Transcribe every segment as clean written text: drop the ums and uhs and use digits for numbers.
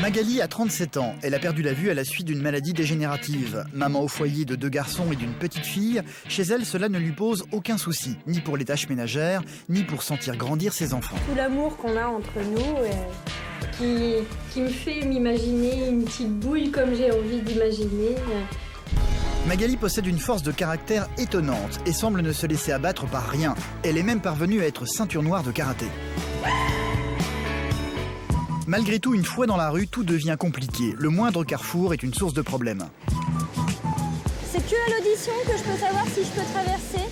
Magali a 37 ans. Elle a perdu la vue à la suite d'une maladie dégénérative. Maman au foyer de 2 garçons et d'une petite fille, chez elle, cela ne lui pose aucun souci, ni pour les tâches ménagères, ni pour sentir grandir ses enfants. Tout l'amour qu'on a entre nous, qui me fait m'imaginer une petite bouille comme j'ai envie d'imaginer. Magali possède une force de caractère étonnante et semble ne se laisser abattre par rien. Elle est même parvenue à être ceinture noire de karaté. Malgré tout, une fois dans la rue, tout devient compliqué. Le moindre carrefour est une source de problèmes. C'est que à l'audition que je peux savoir si je peux traverser.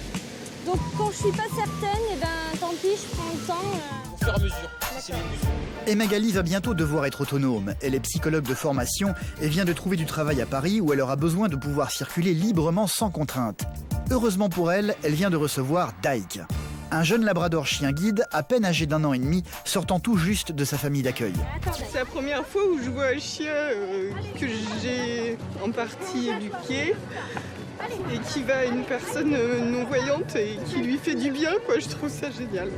Donc quand je suis pas certaine, tant pis, je prends le temps. Au fur et à mesure. Et Magali va bientôt devoir être autonome. Elle est psychologue de formation et vient de trouver du travail à Paris où elle aura besoin de pouvoir circuler librement sans contrainte. Heureusement pour elle, elle vient de recevoir Dyke. Un jeune labrador chien guide, à peine âgé d'1 an et demi, sortant tout juste de sa famille d'accueil. C'est la première fois où je vois un chien que j'ai en partie éduqué et qui va à une personne non-voyante et qui lui fait du bien, quoi. Je trouve ça génial.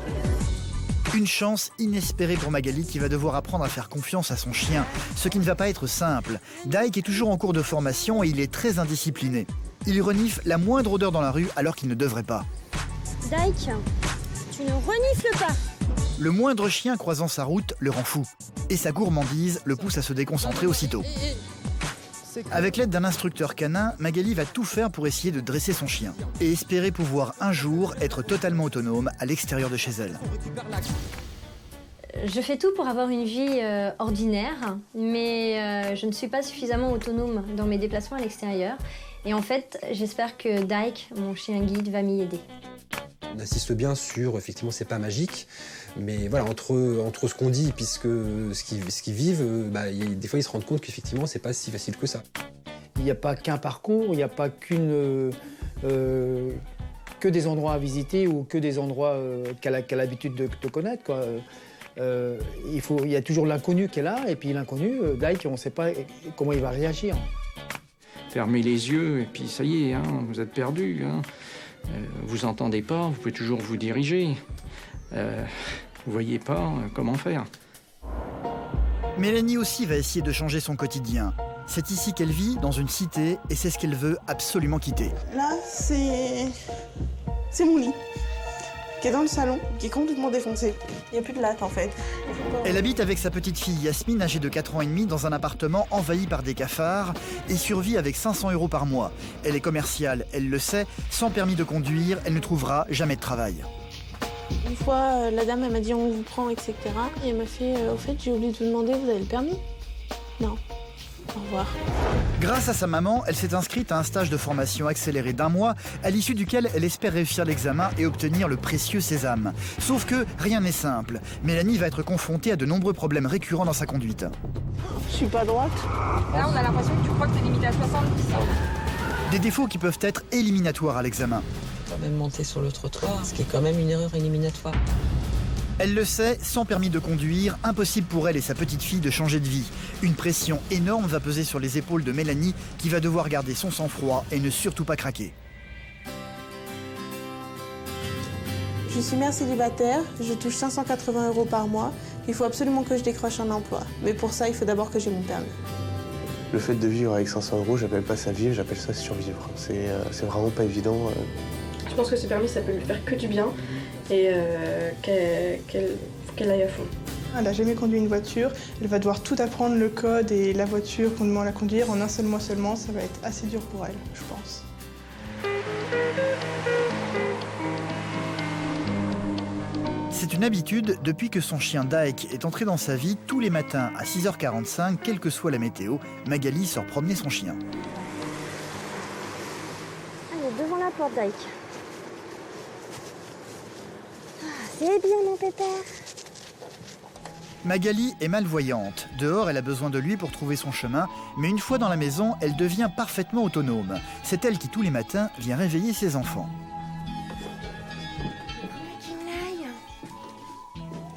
Une chance inespérée pour Magali qui va devoir apprendre à faire confiance à son chien, ce qui ne va pas être simple. Dyke est toujours en cours de formation et il est très indiscipliné. Il renifle la moindre odeur dans la rue alors qu'il ne devrait pas. Dyke, tu ne renifles pas. Le moindre chien croisant sa route le rend fou. Et sa gourmandise le pousse à se déconcentrer aussitôt. Avec l'aide d'un instructeur canin, Magali va tout faire pour essayer de dresser son chien. Et espérer pouvoir un jour être totalement autonome à l'extérieur de chez elle. Je fais tout pour avoir une vie ordinaire, mais je ne suis pas suffisamment autonome dans mes déplacements à l'extérieur. Et en fait, j'espère que Dyke, mon chien guide, va m'y aider. On assiste bien sur, effectivement, c'est pas magique, mais voilà, entre ce qu'on dit et ce qu'ils vivent, des fois ils se rendent compte qu'effectivement c'est pas si facile que ça. Il n'y a pas qu'un parcours, il n'y a pas que des endroits à visiter ou que des endroits qu'elle a l'habitude de connaître, quoi. Il y a toujours l'inconnu qui est là, et puis l'inconnu, Dyke, on ne sait pas comment il va réagir. Fermez les yeux et puis ça y est, vous êtes perdu. Vous entendez pas, vous pouvez toujours vous diriger. Vous voyez pas comment faire. Mélanie aussi va essayer de changer son quotidien. C'est ici qu'elle vit, dans une cité, et c'est ce qu'elle veut absolument quitter. Là, c'est mon lit, qui est dans le salon, qui est complètement défoncé. Il n'y a plus de latte en fait. Elle habite avec sa petite fille Yasmine, âgée de 4 ans et demi, dans un appartement envahi par des cafards et survit avec 500 € par mois. Elle est commerciale, elle le sait, sans permis de conduire, elle ne trouvera jamais de travail. Une fois, la dame elle m'a dit on vous prend, etc. Et elle m'a fait au fait, j'ai oublié de vous demander, vous avez le permis? Non. Au revoir. Grâce à sa maman, elle s'est inscrite à un stage de formation accéléré d'1 mois, à l'issue duquel elle espère réussir l'examen et obtenir le précieux sésame. Sauf que rien n'est simple. Mélanie va être confrontée à de nombreux problèmes récurrents dans sa conduite. Je suis pas droite. Là, on a l'impression que tu crois que t'es limité à 70. Des défauts qui peuvent être éliminatoires à l'examen. Quand même monter sur le trottoir, ce qui est quand même une erreur éliminatoire. Elle le sait, sans permis de conduire, impossible pour elle et sa petite fille de changer de vie. Une pression énorme va peser sur les épaules de Mélanie, qui va devoir garder son sang-froid et ne surtout pas craquer. Je suis mère célibataire, je touche 580 € par mois. Il faut absolument que je décroche un emploi. Mais pour ça, il faut d'abord que j'ai mon permis. Le fait de vivre avec 500 €, j'appelle pas ça vivre, j'appelle ça survivre. C'est vraiment pas évident. Je pense que ce permis, ça peut lui faire que du bien et qu'elle aille à fond. Elle n'a jamais conduit une voiture, elle va devoir tout apprendre, le code et la voiture qu'on demande à conduire en un seul mois seulement. Ça va être assez dur pour elle, je pense. C'est une habitude depuis que son chien Dyke est entré dans sa vie. Tous les matins à 6h45, quelle que soit la météo, Magali sort promener son chien. Allez, devant la porte, Dyke. C'est bien, mon pépère. Magali est malvoyante. Dehors, elle a besoin de lui pour trouver son chemin, mais une fois dans la maison, elle devient parfaitement autonome. C'est elle qui, tous les matins, vient réveiller ses enfants.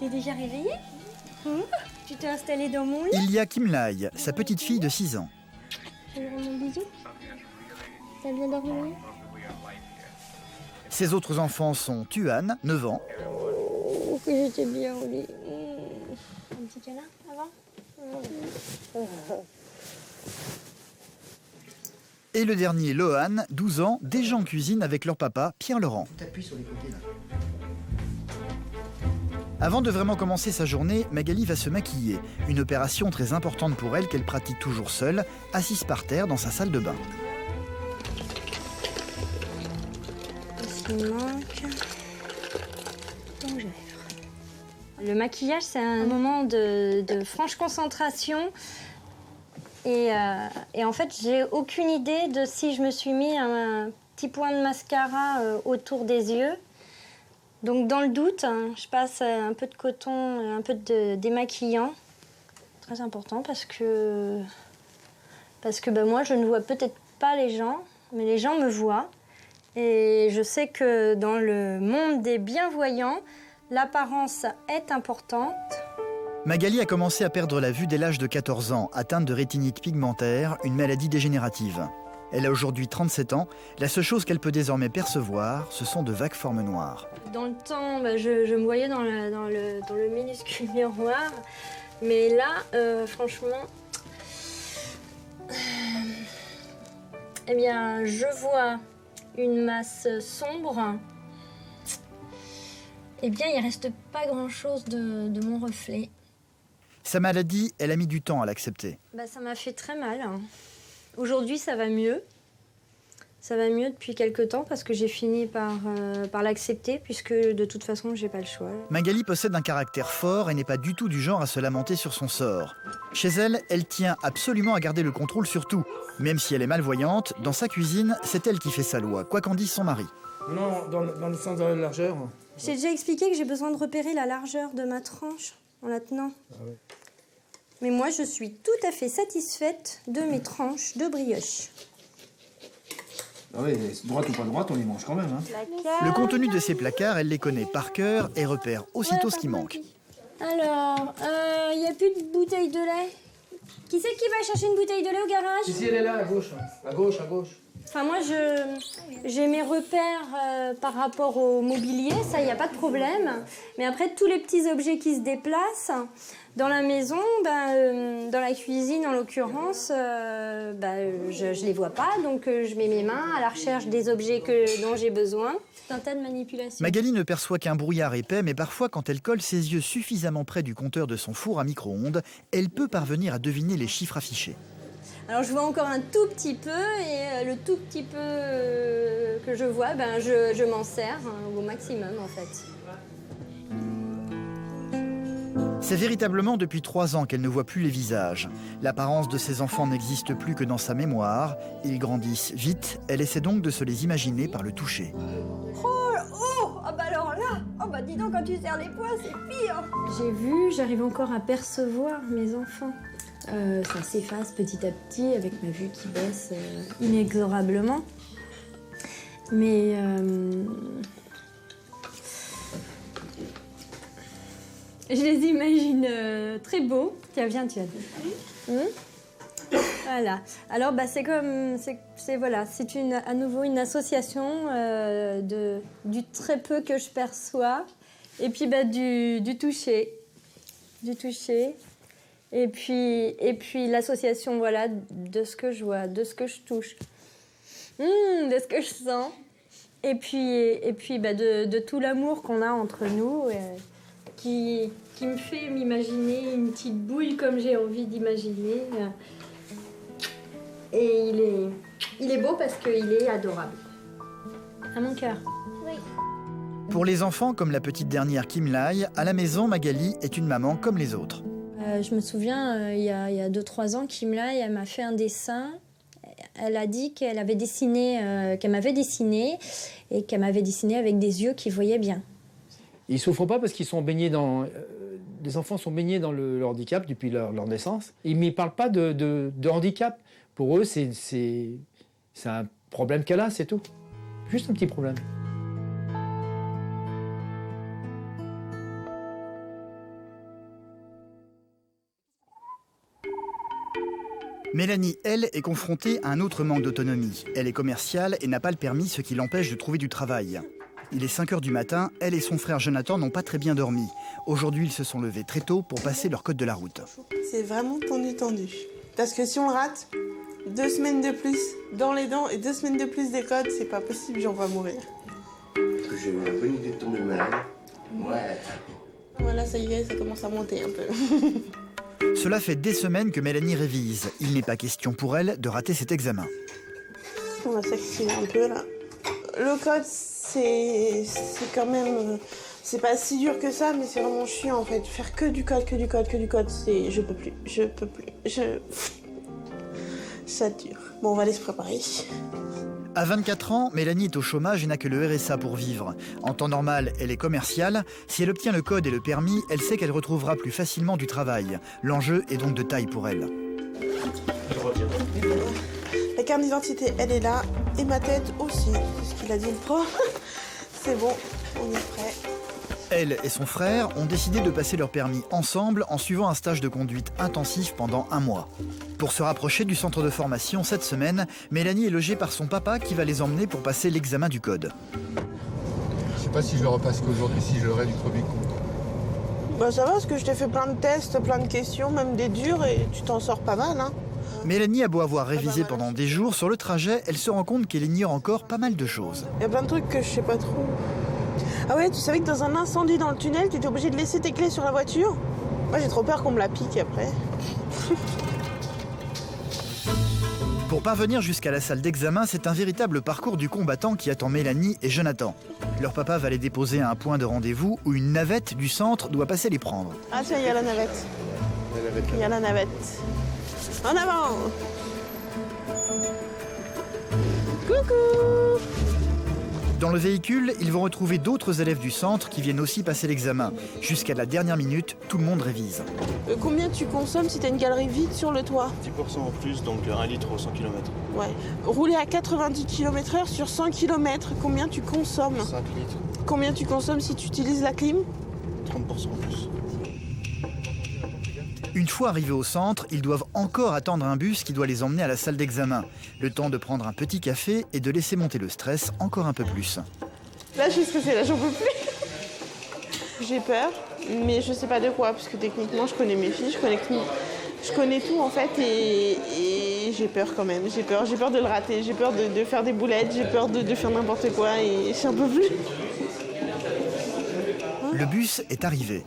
T'es déjà réveillée? Tu t'es installée dans mon lit? Il y a Kimlai, sa petite fille de 6 ans. Tu veux mon bisou? T'as bien dormi? Ses autres enfants sont Tuan, 9 ans. Oh, que j'étais bien au lit. Un petit câlin avant. Et le dernier, Lohan, 12 ans, déjà en cuisine avec leur papa, Pierre-Laurent. T'appuies sur les côtés là. Avant de vraiment commencer sa journée, Magali va se maquiller. Une opération très importante pour elle qu'elle pratique toujours seule, assise par terre dans sa salle de bain. Ce qui manque. Rouge à lèvres. Le maquillage, c'est un moment de franche concentration. Et en fait, j'ai aucune idée de si je me suis mis un petit point de mascara autour des yeux. Donc dans le doute, je passe un peu de coton, un peu de démaquillant. Très important parce que moi, je ne vois peut-être pas les gens, mais les gens me voient. Et je sais que dans le monde des bienvoyants, l'apparence est importante. Magali a commencé à perdre la vue dès l'âge de 14 ans, atteinte de rétinite pigmentaire, une maladie dégénérative. Elle a aujourd'hui 37 ans. La seule chose qu'elle peut désormais percevoir, ce sont de vagues formes noires. Dans le temps, je me voyais dans le minuscule miroir. Mais là, franchement, eh bien, je vois une masse sombre. Eh bien, il ne reste pas grand-chose de mon reflet. Sa maladie, elle a mis du temps à l'accepter. Ça m'a fait très mal. Aujourd'hui, ça va mieux. Ça va mieux depuis quelques temps parce que j'ai fini par l'accepter puisque de toute façon, j'ai pas le choix. Magali possède un caractère fort et n'est pas du tout du genre à se lamenter sur son sort. Chez elle, elle tient absolument à garder le contrôle sur tout. Même si elle est malvoyante, dans sa cuisine, c'est elle qui fait sa loi, quoi qu'en dise son mari. Non, dans le sens de la largeur. J'ai déjà expliqué que j'ai besoin de repérer la largeur de ma tranche en la tenant. Ah ouais. Mais moi, je suis tout à fait satisfaite de mes tranches de brioche. Ah oui, droite ou pas droite, on les mange quand même. Hein. Le contenu de ses placards, elle les connaît par cœur et repère aussitôt ce qui manque. Alors, il n'y a plus de bouteille de lait. Qui c'est qui va chercher une bouteille de lait au garage? Ici, elle est là, à gauche. À gauche, à gauche. Enfin, moi, j'ai mes repères par rapport au mobilier, ça, il n'y a pas de problème. Mais après, tous les petits objets qui se déplacent dans la maison, dans la cuisine en l'occurrence, je ne les vois pas. Donc, je mets mes mains à la recherche des objets dont j'ai besoin. C'est un tas de manipulations. Magali ne perçoit qu'un brouillard épais, mais parfois, quand elle colle ses yeux suffisamment près du compteur de son four à micro-ondes, elle peut parvenir à deviner les chiffres affichés. Alors je vois encore un tout petit peu et le tout petit peu que je vois, je m'en sers au maximum en fait. C'est véritablement depuis 3 ans qu'elle ne voit plus les visages. L'apparence de ses enfants n'existe plus que dans sa mémoire. Ils grandissent vite, elle essaie donc de se les imaginer par le toucher. Alors là, dis donc quand tu serres les poings, c'est pire. J'arrive encore à percevoir mes enfants. Ça s'efface petit à petit avec ma vue qui baisse inexorablement. Mais je les imagine très beaux. Tiens, viens, tu as Voilà. Alors, c'est comme, c'est à nouveau une association du très peu que je perçois et puis du toucher, Et puis l'association, de ce que je vois, de ce que je touche, de ce que je sens. Et puis de tout l'amour qu'on a entre nous, qui me fait m'imaginer une petite bouille comme j'ai envie d'imaginer. Et il est beau parce qu'il est adorable. À mon cœur. Oui. Pour les enfants, comme la petite dernière Kim Lai, à la maison, Magali est une maman comme les autres. Je me souviens, il y a 2-3 ans, Kim Lai, elle m'a fait un dessin. Elle a dit qu'elle m'avait dessiné et qu'elle m'avait dessiné avec des yeux qui voyaient bien. Ils ne souffrent pas parce qu'ils sont baignés dans... les enfants sont baignés dans le handicap depuis leur naissance. Ils ne parlent pas de handicap. Pour eux, c'est un problème qu'elle a, c'est tout. Juste un petit problème. Mélanie, elle, est confrontée à un autre manque d'autonomie. Elle est commerciale et n'a pas le permis, ce qui l'empêche de trouver du travail. Il est 5 h du matin, elle et son frère Jonathan n'ont pas très bien dormi. Aujourd'hui, ils se sont levés très tôt pour passer leur code de la route. C'est vraiment tendu. Parce que si on le rate, 2 semaines de plus dans les dents et 2 semaines de plus des codes, c'est pas possible, on va mourir. J'ai eu un peu une idée de tomber malade. Ouais. Voilà, ça y est, ça commence à monter un peu. Cela fait des semaines que Mélanie révise. Il n'est pas question pour elle de rater cet examen. On va s'activer un peu là. Le code, c'est quand même... C'est pas si dur que ça, mais c'est vraiment chiant en fait. Faire que du code, c'est... Je peux plus. Ça dure. Bon, on va aller se préparer. À 24 ans, Mélanie est au chômage et n'a que le RSA pour vivre. En temps normal, elle est commerciale. Si elle obtient le code et le permis, elle sait qu'elle retrouvera plus facilement du travail. L'enjeu est donc de taille pour elle. La carte d'identité, elle est là. Et ma tête aussi. C'est ce qu'il a dit le prof. C'est bon, on est prêt. Elle et son frère ont décidé de passer leur permis ensemble en suivant un stage de conduite intensif pendant 1 mois. Pour se rapprocher du centre de formation cette semaine, Mélanie est logée par son papa qui va les emmener pour passer l'examen du code. Je sais pas si je le repasse qu'aujourd'hui, si je l'aurai du premier coup. Bah ça va parce que je t'ai fait plein de tests, plein de questions, même des durs et tu t'en sors pas mal hein. Mélanie a beau avoir révisé pendant des jours, sur le trajet, elle se rend compte qu'elle ignore encore pas mal de choses. Il y a plein de trucs que je sais pas trop. Ah ouais, tu savais que dans un incendie dans le tunnel, tu étais obligé de laisser tes clés sur la voiture? Moi j'ai trop peur qu'on me la pique après. Pour parvenir jusqu'à la salle d'examen, c'est un véritable parcours du combattant qui attend Mélanie et Jonathan. Leur papa va les déposer à un point de rendez-vous où une navette du centre doit passer les prendre. Ah tiens, il y a la navette. Il y a la navette. En avant! Coucou! Dans le véhicule, ils vont retrouver d'autres élèves du centre qui viennent aussi passer l'examen. Jusqu'à la dernière minute, tout le monde révise. Combien tu consommes si tu as une galerie vide sur le toit? 10% en plus, donc 1 litre au 100 km. Ouais. Rouler à 90 km/h sur 100 km, combien tu consommes? 5 litres. Combien tu consommes si tu utilises la clim? 30% en plus. Une fois arrivés au centre, ils doivent encore attendre un bus qui doit les emmener à la salle d'examen. Le temps de prendre un petit café et de laisser monter le stress encore un peu plus. Là, je sais ce que c'est, là, j'en peux plus. J'ai peur, mais je sais pas de quoi, parce que techniquement, je connais mes filles, je connais tout en fait, et j'ai peur quand même. J'ai peur de le rater, j'ai peur de faire des boulettes, j'ai peur de faire n'importe quoi, et j'en peux plus. Le bus est arrivé.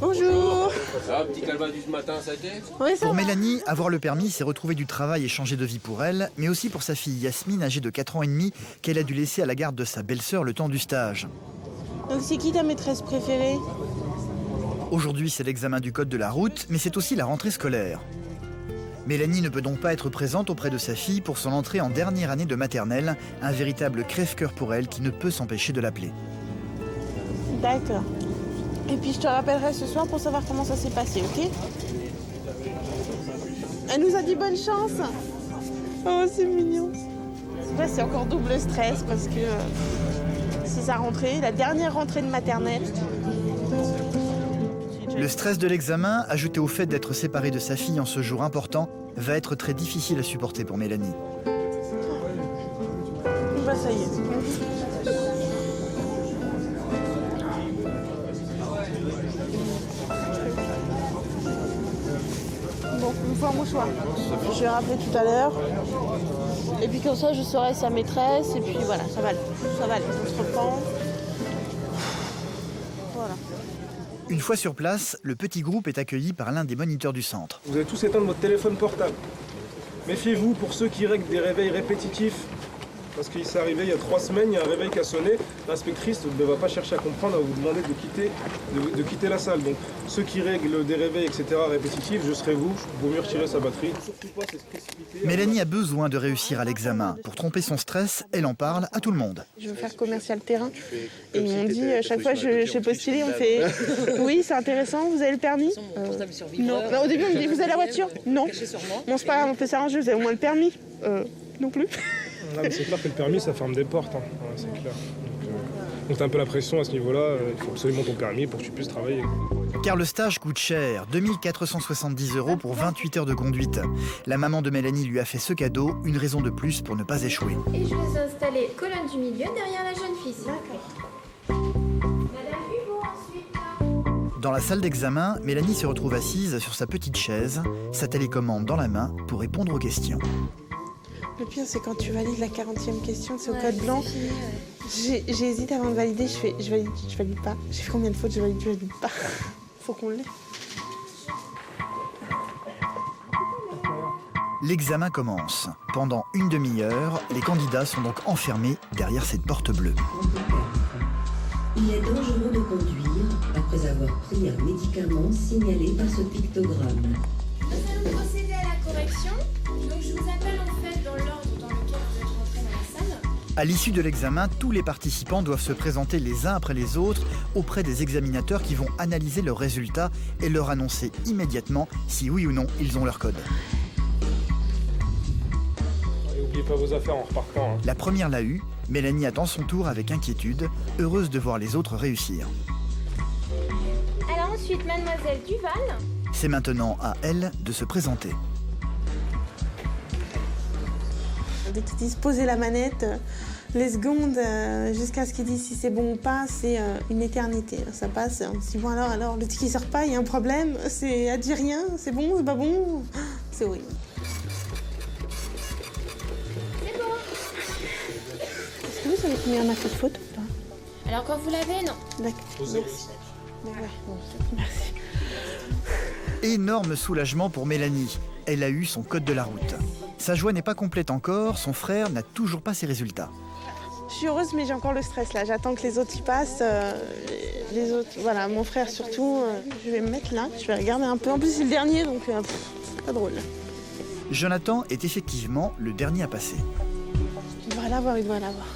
Bonjour. Ça va, petit calva du matin, ça a été? Oui, ça Pour va. Mélanie, avoir le permis, c'est retrouver du travail et changer de vie pour elle, mais aussi pour sa fille Yasmine, âgée de 4 ans et demi, qu'elle a dû laisser à la garde de sa belle-sœur le temps du stage. Donc c'est qui ta maîtresse préférée? Aujourd'hui, c'est l'examen du code de la route, mais c'est aussi la rentrée scolaire. Mélanie ne peut donc pas être présente auprès de sa fille pour son entrée en dernière année de maternelle, un véritable crève-cœur pour elle qui ne peut s'empêcher de l'appeler. D'accord. Et puis je te rappellerai ce soir pour savoir comment ça s'est passé, ok? Elle nous a dit bonne chance. Oh, c'est mignon. Là, c'est encore double stress parce que c'est sa rentrée, la dernière rentrée de maternelle. Le stress de l'examen, ajouté au fait d'être séparée de sa fille en ce jour important, va être très difficile à supporter pour Mélanie. Bah ça y est. Bon, il me faut un mouchoir. Je vais rappeler tout à l'heure. Et puis comme ça, je saurai sa maîtresse. Et puis voilà, ça va aller. Ça va aller, on se reprend. Voilà. Une fois sur place, le petit groupe est accueilli par l'un des moniteurs du centre. Vous allez tous éteindre votre téléphone portable. Méfiez-vous pour ceux qui règlent des réveils répétitifs. Parce qu'il s'est arrivé il y a 3 semaines, il y a un réveil qui a sonné. L'inspectrice ne va pas chercher à comprendre, elle va vous demander de quitter la salle. Donc ceux qui règlent des réveils, etc. répétitifs, je serai vous, vaut mieux retirer sa batterie. Mélanie a besoin de réussir à l'examen. Pour tromper son stress, elle en parle à tout le monde. Je veux faire commercial terrain. Et ils m'ont dit, chaque fois que j'ai postulé, on fait oui, c'est intéressant, vous avez le permis? Non. Au début, on me dit, vous avez la voiture? Non. Bon, c'est pas grave, on peut s'arranger, vous avez au moins le permis? Non plus. Non, mais c'est clair que le permis, ça ferme des portes. Hein. Ouais, c'est clair. Donc, Donc t'as un peu la pression à ce niveau-là, il faut absolument ton permis pour que tu puisses travailler. Car le stage coûte cher, 2470 € pour 28 heures de conduite. La maman de Mélanie lui a fait ce cadeau, une raison de plus pour ne pas échouer. Et je vais installer colonne du milieu derrière la jeune fille. D'accord. Madame Hugo ensuite. Dans la salle d'examen, Mélanie se retrouve assise sur sa petite chaise, sa télécommande dans la main pour répondre aux questions. Le pire, c'est quand tu valides la 40e question, c'est au code blanc. J'ai hésité avant de valider, je valide pas. J'ai fait combien de fautes, je valide pas. Faut qu'on l'ait. L'examen commence. Pendant une demi-heure, les candidats sont donc enfermés derrière cette porte bleue. Il est dangereux de conduire après avoir pris un médicament signalé par ce pictogramme. Nous allons procéder à la correction. Donc je vous appelle en fait dans l'ordre dans lequel vous êtes rentrés dans la salle. À l'issue de l'examen, tous les participants doivent se présenter les uns après les autres auprès des examinateurs qui vont analyser leurs résultats et leur annoncer immédiatement si oui ou non ils ont leur code. Et n'oubliez pas vos affaires en repartant. La première l'a eu, Mélanie attend son tour avec inquiétude, heureuse de voir les autres réussir. Alors ensuite, mademoiselle Duval. C'est maintenant à elle de se présenter. Dès qu'ils disent poser la manette, les secondes jusqu'à ce qu'ils disent si c'est bon ou pas, c'est une éternité. Ça passe, on se dit bon alors le ticket sort pas, il y a un problème, c'est à dire rien, c'est bon, c'est pas bon, c'est horrible. C'est bon. Est-ce que vous savez combien on a fait de fautes ou pas? Alors quand vous l'avez, non. D'accord, merci. Ouais, bon, merci. Énorme soulagement pour Mélanie. Elle a eu son code de la route. Sa joie n'est pas complète encore, son frère n'a toujours pas ses résultats. Je suis heureuse, mais j'ai encore le stress là. J'attends que les autres y passent. Les autres, voilà, mon frère surtout. Je vais me mettre là, je vais regarder un peu. En plus, c'est le dernier, donc c'est pas drôle. Jonathan est effectivement le dernier à passer. Il doit l'avoir, il doit l'avoir.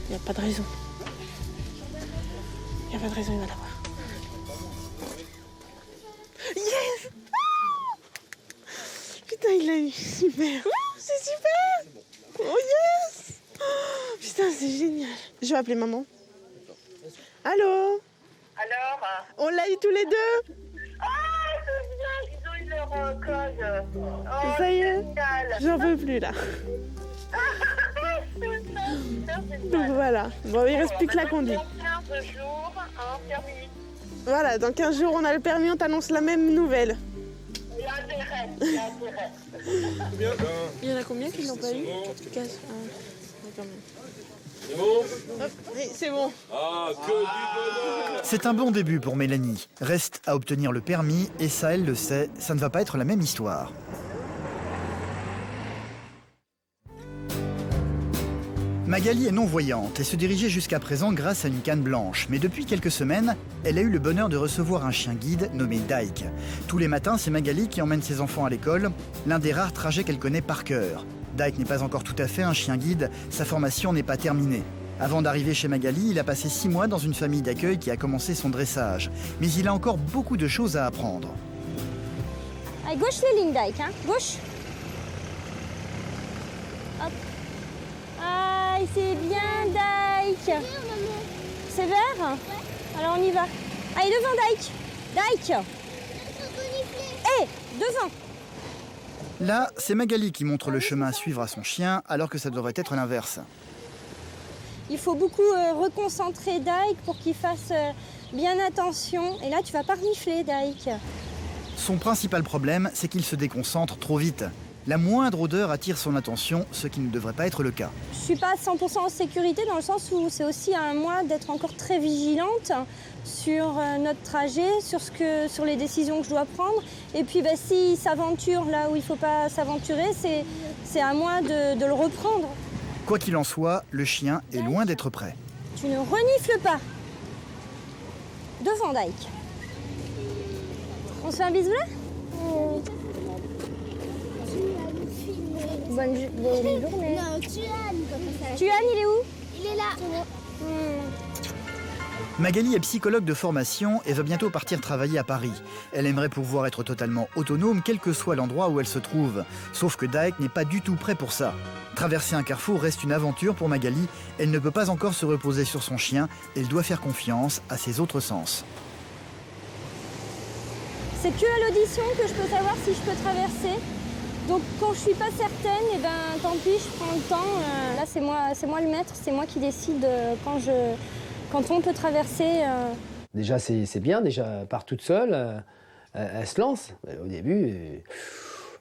Il n'y a pas de raison. Il n'y a pas de raison, il va l'avoir. Yes! Putain, il l'a eu, super. C'est super. Oh yes. Putain, c'est génial. Je vais appeler maman. Allô? Alors? On l'a eu tous les deux. Ah, c'est bien, ils ont eu leur code. Oh, ça y est, génial. j'en peux plus là. Donc voilà, bon, il reste plus que la conduite. Dans 15 jours, un permis. Voilà, dans 15 jours, on a le permis, on t'annonce la même nouvelle. Il y a intérêt, il y a intérêt. Il y en a combien qui n'ont pas eu? 15. C'est bon? Oui, c'est bon. Ah, que du bonheur! C'est un bon début pour Mélanie. Reste à obtenir le permis et ça, elle le sait, ça ne va pas être la même histoire. Magali est non-voyante et se dirigeait jusqu'à présent grâce à une canne blanche. Mais depuis quelques semaines, elle a eu le bonheur de recevoir un chien guide nommé Dyke. Tous les matins, c'est Magali qui emmène ses enfants à l'école, l'un des rares trajets qu'elle connaît par cœur. Dyke n'est pas encore tout à fait un chien guide, sa formation n'est pas terminée. Avant d'arriver chez Magali, il a passé 6 mois dans une famille d'accueil qui a commencé son dressage. Mais il a encore beaucoup de choses à apprendre. Allez, gauche les lignes, Dyke, hein. Gauche. Hop. Aïe, c'est bien, Dyke. C'est vert? Ouais. Alors on y va. Allez, devant, Dyke. Dyke. Hé, devant. Là, c'est Magali qui montre le chemin à suivre à son chien, alors que ça devrait être l'inverse. Il faut beaucoup reconcentrer Dyke pour qu'il fasse bien attention. Et là, tu vas pas renifler, Dyke. Son principal problème, c'est qu'il se déconcentre trop vite. La moindre odeur attire son attention, ce qui ne devrait pas être le cas. Je suis pas 100% en sécurité dans le sens où c'est aussi à moi d'être encore très vigilante sur notre trajet, sur les décisions que je dois prendre. Et puis s'il s'aventure là où il ne faut pas s'aventurer, c'est à moi de le reprendre. Quoi qu'il en soit, le chien est loin d'être prêt. Tu ne renifles pas. Devant, Dyke. On se fait un bisou là? Bonne journée. Non, Tuan. Tuan, il est où? Il est là. Magali est psychologue de formation et va bientôt partir travailler à Paris. Elle aimerait pouvoir être totalement autonome, quel que soit l'endroit où elle se trouve. Sauf que Daek n'est pas du tout prêt pour ça. Traverser un carrefour reste une aventure pour Magali. Elle ne peut pas encore se reposer sur son chien. Elle doit faire confiance à ses autres sens. C'est que à l'audition que je peux savoir si je peux traverser. Donc quand je suis pas certaine, eh ben, tant pis, je prends le temps. Là, c'est moi le maître, c'est moi qui décide quand on peut traverser. Déjà, c'est bien, déjà, elle part toute seule, elle se lance. Au début,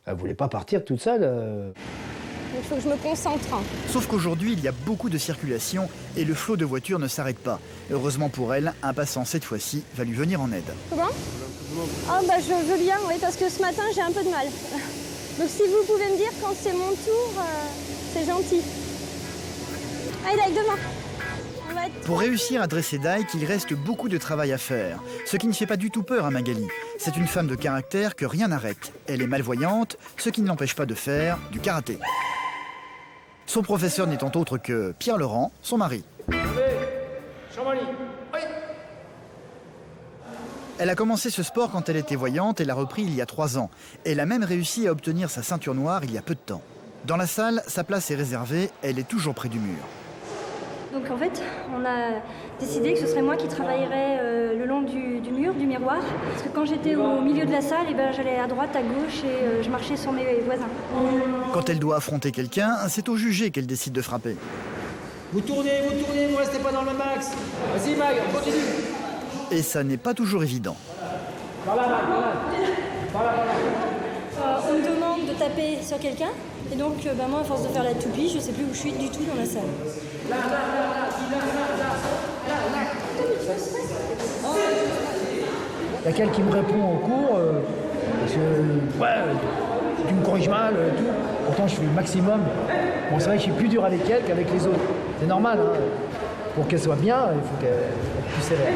elle voulait pas partir toute seule. Il faut que je me concentre. Sauf qu'aujourd'hui, il y a beaucoup de circulation et le flot de voitures ne s'arrête pas. Heureusement pour elle, un passant cette fois-ci va lui venir en aide. Comment? Ah bah je veux bien, oui, parce que ce matin, j'ai un peu de mal. Donc si vous pouvez me dire quand c'est mon tour, c'est gentil. Allez, Daek, devant. Pour réussir à dresser Daek, il reste beaucoup de travail à faire. Ce qui ne fait pas du tout peur à Magali. C'est une femme de caractère que rien n'arrête. Elle est malvoyante, ce qui ne l'empêche pas de faire du karaté. Son professeur n'étant autre que Pierre Laurent, son mari. Elle a commencé ce sport quand elle était voyante et l'a repris il y a 3 ans. Elle a même réussi à obtenir sa ceinture noire il y a peu de temps. Dans la salle, sa place est réservée, elle est toujours près du mur. Donc en fait, on a décidé que ce serait moi qui travaillerais le long du mur, du miroir. Parce que quand j'étais au milieu de la salle, eh ben, j'allais à droite, à gauche et je marchais sur mes voisins. Quand elle doit affronter quelqu'un, c'est au jugé qu'elle décide de frapper. Vous tournez, vous restez pas dans le max. Vas-y Mag, on continue. Et ça n'est pas toujours évident. Par là, Mag, par là. On me demande de taper sur quelqu'un. Et donc, moi, à force de faire la toupie, je sais plus où je suis du tout dans la salle. Il y a quelqu'un qui me répond en cours, parce que tu me corriges mal, tout. Pourtant, je fais le maximum. Bon, c'est vrai que je suis plus dur avec elle qu'avec les autres. C'est normal, hein. Pour qu'elle soit bien, il faut qu'elle soit plus sévère.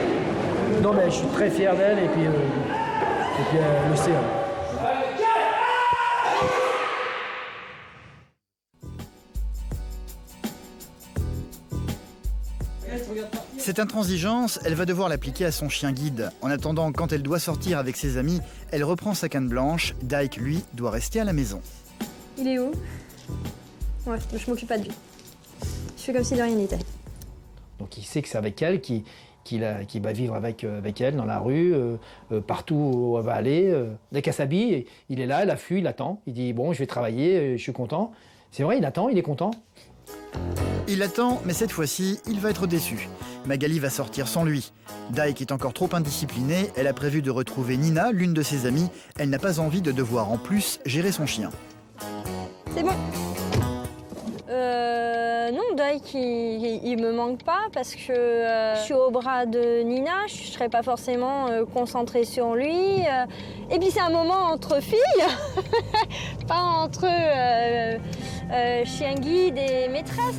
Non, mais je suis très fier d'elle et puis elle le sait. Hein. Cette intransigeance, elle va devoir l'appliquer à son chien guide. En attendant, quand elle doit sortir avec ses amis, elle reprend sa canne blanche. Daek, lui, doit rester à la maison. Il est où? Ouais, je m'occupe pas de lui. Je fais comme si de rien n'était. Donc il sait que c'est avec elle qu'il va vivre avec elle dans la rue, partout où elle va aller. Dès qu'elle s'habille, il est là, elle affût, il attend. Il dit bon, je vais travailler, je suis content. C'est vrai, il attend, il est content. Il attend, mais cette fois-ci, il va être déçu. Magali va sortir sans lui. Daek est encore trop indisciplinée, elle a prévu de retrouver Nina, l'une de ses amies. Elle n'a pas envie de devoir en plus gérer son chien. C'est bon. Non, Daek, il me manque pas parce que je suis au bras de Nina, je serai pas forcément concentrée sur lui. Et puis c'est un moment entre filles, pas entre chien guide et maîtresse.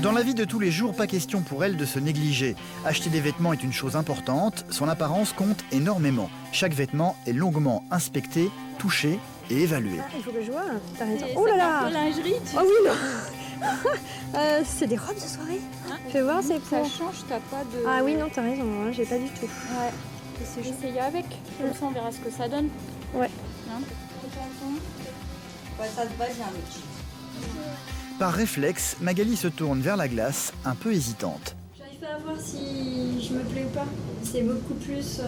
Dans la vie de tous les jours, pas question pour elle de se négliger. Acheter des vêtements est une chose importante, son apparence compte énormément. Chaque vêtement est longuement inspecté, touché et évalué. Il faut que je vois, t'as raison. Oh là là, lingerie. Oh oui, non. C'est des robes de soirée. Fais voir, c'est Ça pour... change, t'as pas de... Ah oui, non, t'as raison, hein, j'ai pas du tout. Ouais. Essayer avec, comme ça on verra ce que ça donne. Ouais. Hein? Ouais, ça te va bien, Mitch. Par réflexe, Magali se tourne vers la glace, un peu hésitante. J'arrive pas à voir si je me plais ou pas. C'est beaucoup plus...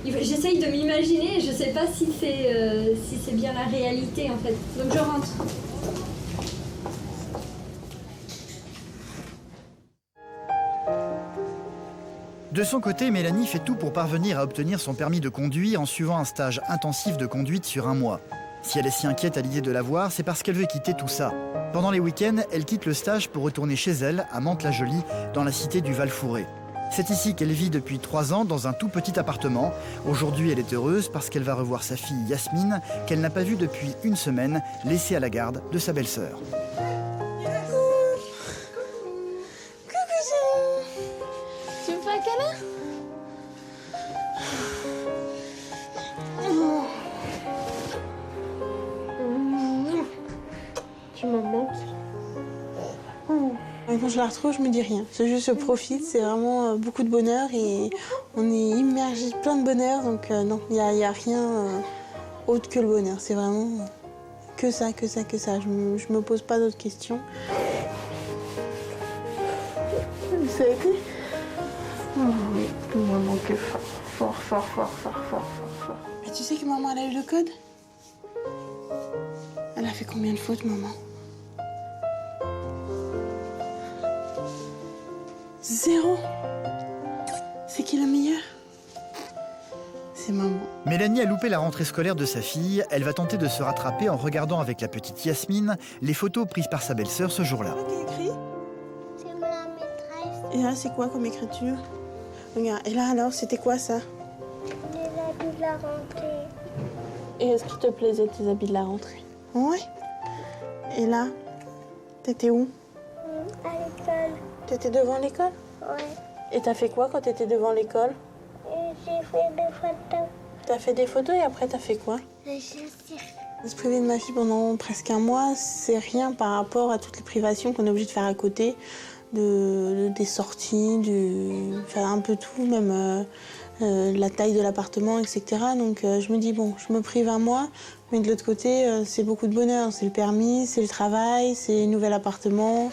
J'essaye de m'imaginer, je sais pas si c'est bien la réalité en fait. Donc je rentre. De son côté, Mélanie fait tout pour parvenir à obtenir son permis de conduire en suivant un stage intensif de conduite sur 1 mois. Si elle est si inquiète à l'idée de l'avoir, c'est parce qu'elle veut quitter tout ça. Pendant les week-ends, elle quitte le stage pour retourner chez elle, à Mantes-la-Jolie, dans la cité du Val-Fouré. C'est ici qu'elle vit depuis 3 ans, dans un tout petit appartement. Aujourd'hui, elle est heureuse parce qu'elle va revoir sa fille Yasmine, qu'elle n'a pas vue depuis 1 semaine, laissée à la garde de sa belle-sœur. Tu me fais un câlin? Tu me manques. quand je la retrouve, je me dis rien. C'est juste, je profite, c'est vraiment beaucoup de bonheur et on est immergé plein de bonheur. Donc non, il n'y a rien autre que le bonheur. C'est vraiment que ça, que ça, que ça. Je me pose pas d'autres questions. Ça a été oui, tout le monde manquait fort. Mais tu sais que maman, elle a eu le code? Elle a fait combien de fautes, maman? 0. C'est qui la meilleure? C'est maman. Mélanie a loupé la rentrée scolaire de sa fille. Elle va tenter de se rattraper en regardant avec la petite Yasmine les photos prises par sa belle-sœur ce jour-là. C'est ma maîtresse. Et là, c'est quoi comme écriture? Regarde, et là alors, c'était quoi ça? Les habits de la rentrée. Et est-ce qu'il te plaisait tes habits de la rentrée? Oui. Et là, t'étais où? À l'école. T'étais devant l'école? Ouais. Et t'as fait quoi quand t'étais devant l'école? Et j'ai fait des photos. T'as fait des photos et après t'as fait quoi? J'ai cirque. Se priver de ma fille pendant presque un mois, c'est rien par rapport à toutes les privations qu'on est obligé de faire à côté, des sorties, faire un peu tout, même la taille de l'appartement, etc. Donc je me dis, bon, je me prive un mois, mais de l'autre côté, c'est beaucoup de bonheur. C'est le permis, c'est le travail, c'est le nouvel appartement.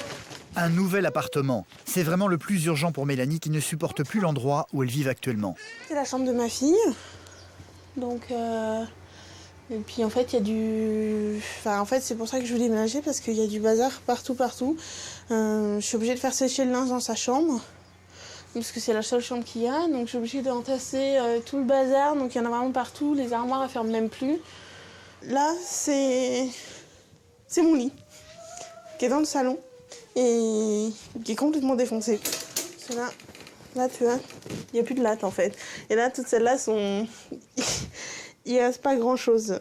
Un nouvel appartement. C'est vraiment le plus urgent pour Mélanie qui ne supporte plus l'endroit où elle vit actuellement. C'est la chambre de ma fille. Donc, et puis en fait, il y a du... Enfin, en fait, c'est pour ça que je veux déménager, parce qu'il y a du bazar partout. Je suis obligée de faire sécher le linge dans sa chambre, parce que c'est la seule chambre qu'il y a. Donc, je suis obligée d'entasser tout le bazar. Donc, il y en a vraiment partout. Les armoires, elles ferment même plus. Là, c'est mon lit, qui est dans le salon, et qui est complètement défoncé. C'est là, tu vois, il n'y a plus de lattes, en fait. Et là, toutes celles-là sont... Il ne reste pas grand-chose.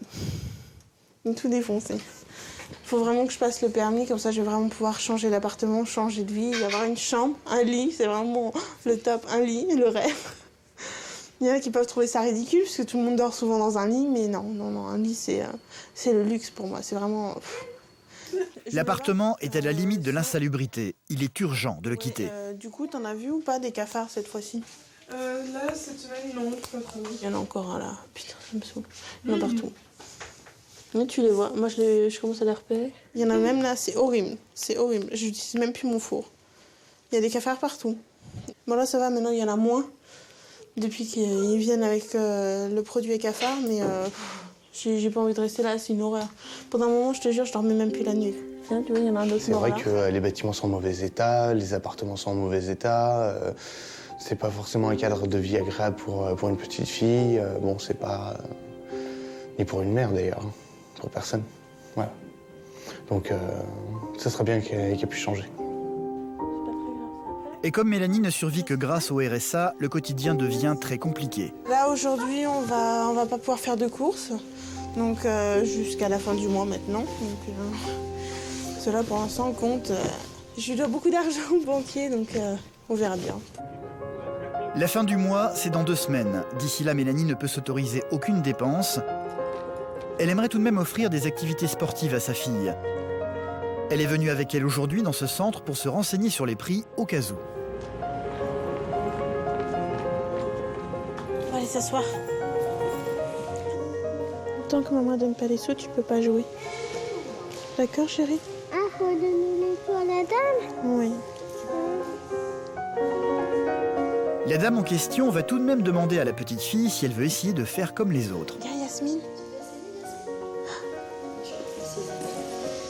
Tout défoncé. Il faut vraiment que je passe le permis, comme ça je vais vraiment pouvoir changer d'appartement, changer de vie, avoir une chambre, un lit, c'est vraiment le top, un lit, le rêve. Il y en a qui peuvent trouver ça ridicule, parce que tout le monde dort souvent dans un lit, mais non, un lit c'est le luxe pour moi, c'est vraiment... L'appartement est à la limite de l'insalubrité. Il est urgent de le quitter. Du coup, t'en as vu ou pas des cafards cette fois-ci? Là, cette semaine, non, pas trop. Il y en a encore un là. Putain, ça me saoule. Il y en a partout. Oui, tu les vois. Moi, je commence à les repérer. Il y en a même là, c'est horrible. C'est horrible. Je n'utilise même plus mon four. Il y a des cafards partout. Bon, là, ça va. Maintenant, il y en a moins. Depuis qu'ils viennent avec le produit cafard. Mais j'ai pas envie de rester là. C'est une horreur. Pendant un moment, je te jure, je dormais même plus la nuit. Tiens, tu vois, il y en a un autre. C'est vrai que les bâtiments sont en mauvais état, les appartements sont en mauvais état. C'est pas forcément un cadre de vie agréable pour une petite fille. Bon, c'est pas... ni pour une mère, d'ailleurs. Pour personne. Voilà. Donc, ça serait bien qu'elle puisse changer. Et comme Mélanie ne survit que grâce au RSA, le quotidien devient très compliqué. Là, aujourd'hui, on va pas pouvoir faire de courses. Donc, jusqu'à la fin du mois maintenant. Donc, cela, pour l'instant, compte. Je lui dois beaucoup d'argent au banquier, donc on verra bien. La fin du mois, c'est dans 2 semaines. D'ici là, Mélanie ne peut s'autoriser aucune dépense. Elle aimerait tout de même offrir des activités sportives à sa fille. Elle est venue avec elle aujourd'hui dans ce centre pour se renseigner sur les prix au cas où. On va aller s'asseoir. Tant que maman donne pas les sous, tu peux pas jouer. D'accord, chérie? Ah, faut donner les sous à la dame? Oui. La dame en question va tout de même demander à la petite fille si elle veut essayer de faire comme les autres. Regarde, Yasmine.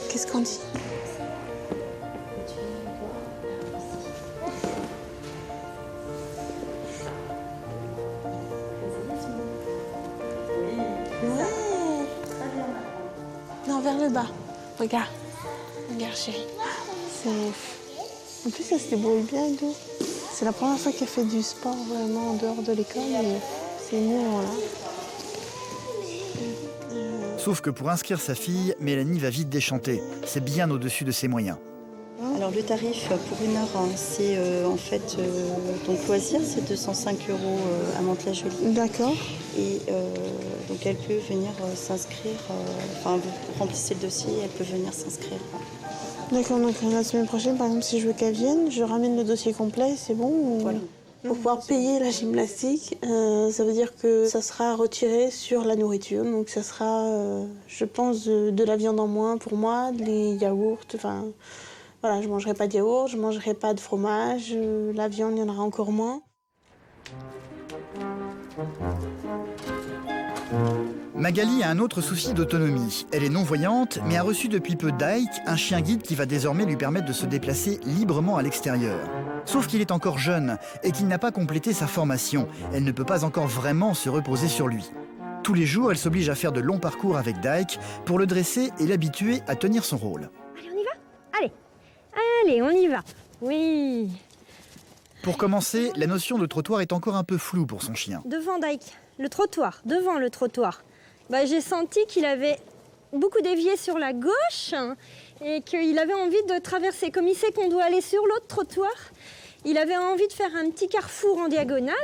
Qu'est-ce qu'on dit? Ouais. Non, vers le bas. Regarde. Regarde, chérie. C'est ouf. En plus, elle se débrouille bien et tout. C'est la première fois qu'elle fait du sport vraiment en dehors de l'école, et c'est émouvant là. Sauf que pour inscrire sa fille, Mélanie va vite déchanter. C'est bien au-dessus de ses moyens. Alors le tarif pour une heure, hein, c'est en fait donc loisir, c'est 205 € à Mantes-la-Jolie. D'accord. Et donc elle peut venir s'inscrire, enfin vous remplissez le dossier, elle peut venir s'inscrire. D'accord, donc la semaine prochaine, par exemple, si je veux qu'elle vienne, je ramène le dossier complet, c'est bon ou... Voilà. Pour pouvoir payer la gymnastique, ça veut dire que ça sera retiré sur la nourriture. Donc ça sera, je pense, de la viande en moins pour moi, les yaourts, enfin... Voilà, je ne mangerai pas de yaourt, je ne mangerai pas de fromage, la viande, il y en aura encore moins. Magali a un autre souci d'autonomie. Elle est non-voyante, mais a reçu depuis peu Dyke, un chien guide qui va désormais lui permettre de se déplacer librement à l'extérieur. Sauf qu'il est encore jeune et qu'il n'a pas complété sa formation. Elle ne peut pas encore vraiment se reposer sur lui. Tous les jours, elle s'oblige à faire de longs parcours avec Dyke pour le dresser et l'habituer à tenir son rôle. Allez, on y va ? Allez, on y va. Oui. Pour commencer, la notion de trottoir est encore un peu floue pour son chien. Devant Dyke, le trottoir, devant le trottoir. J'ai senti qu'il avait beaucoup dévié sur la gauche et qu'il avait envie de traverser. Comme il sait qu'on doit aller sur l'autre trottoir, il avait envie de faire un petit carrefour en diagonale.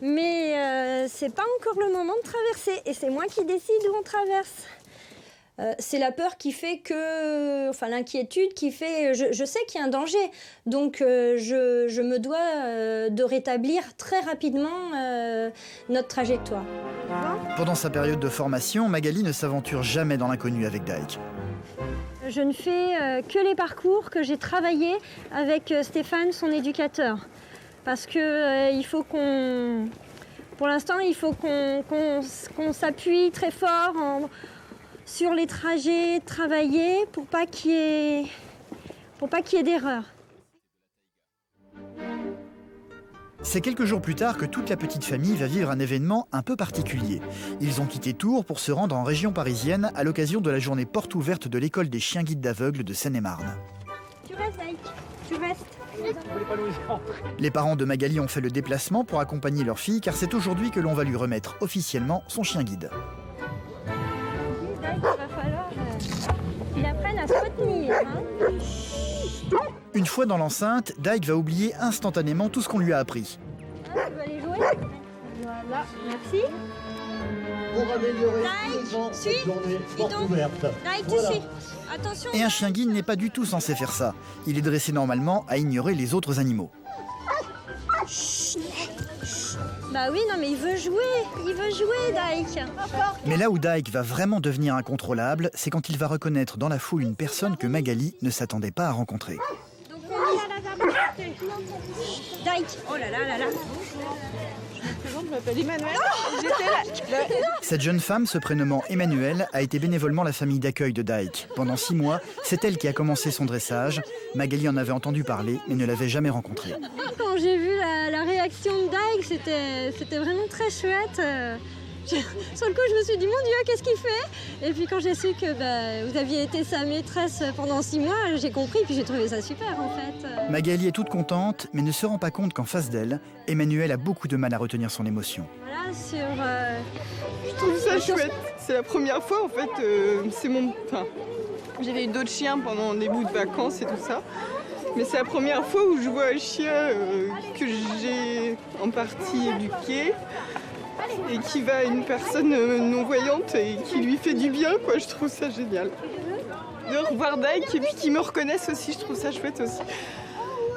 Mais c'est pas encore le moment de traverser et c'est moi qui décide où on traverse. C'est la peur qui fait que... Enfin, l'inquiétude qui fait... Je sais qu'il y a un danger, donc je me dois de rétablir très rapidement notre trajectoire. Pendant sa période de formation, Magali ne s'aventure jamais dans l'inconnu avec Dyke. Je ne fais que les parcours que j'ai travaillés avec Stéphane, son éducateur. Parce que il faut qu'on... Pour l'instant, il faut qu'on s'appuie très fort sur les trajets travaillés pour pas qu'il y ait d'erreur. C'est quelques jours plus tard que toute la petite famille va vivre un événement un peu particulier. Ils ont quitté Tours pour se rendre en région parisienne à l'occasion de la journée porte ouverte de l'école des chiens guides d'aveugles de Seine-et-Marne. Tu restes, Dyke, tu restes. Les parents de Magali ont fait le déplacement pour accompagner leur fille car c'est aujourd'hui que l'on va lui remettre officiellement son chien guide. Il va falloir qu'il apprenne à se retenir. Une fois dans l'enceinte, Dyke va oublier instantanément tout ce qu'on lui a appris. Tu veux aller jouer ? Voilà, merci. Pour améliorer cette journée porte ouverte. Dyke, tu suis. Attention. Et un chien guide n'est pas du tout censé faire ça. Il est dressé normalement à ignorer les autres animaux. Bah oui, non mais il veut jouer Dyke. Mais là où Dyke va vraiment devenir incontrôlable, c'est quand il va reconnaître dans la foule une personne que Magali ne s'attendait pas à rencontrer. Donc on y... Dyke, oh là là là là. Je m'appelle Emmanuel. J'étais là. Cette jeune femme, se prénommant Emmanuelle, a été bénévolement la famille d'accueil de Dyke. Pendant 6 mois, c'est elle qui a commencé son dressage. Magali en avait entendu parler, mais ne l'avait jamais rencontré. Quand j'ai vu la réaction de Dyke, c'était vraiment très chouette. Sur le coup, je me suis dit, mon Dieu, qu'est-ce qu'il fait ? Et puis quand j'ai su que vous aviez été sa maîtresse pendant 6 mois, j'ai compris, puis j'ai trouvé ça super en fait. Magali est toute contente, mais ne se rend pas compte qu'en face d'elle, Emmanuelle a beaucoup de mal à retenir son émotion. Voilà, Je trouve ça chouette. C'est la première fois en fait, c'est mon... Enfin, j'avais eu d'autres chiens pendant des bouts de vacances et tout ça. Mais c'est la première fois où je vois un chien que j'ai en partie éduqué et qui va à une personne non-voyante et qui lui fait du bien, quoi. Je trouve ça génial. De revoir Dyke et puis qu'il me reconnaisse aussi, je trouve ça chouette aussi.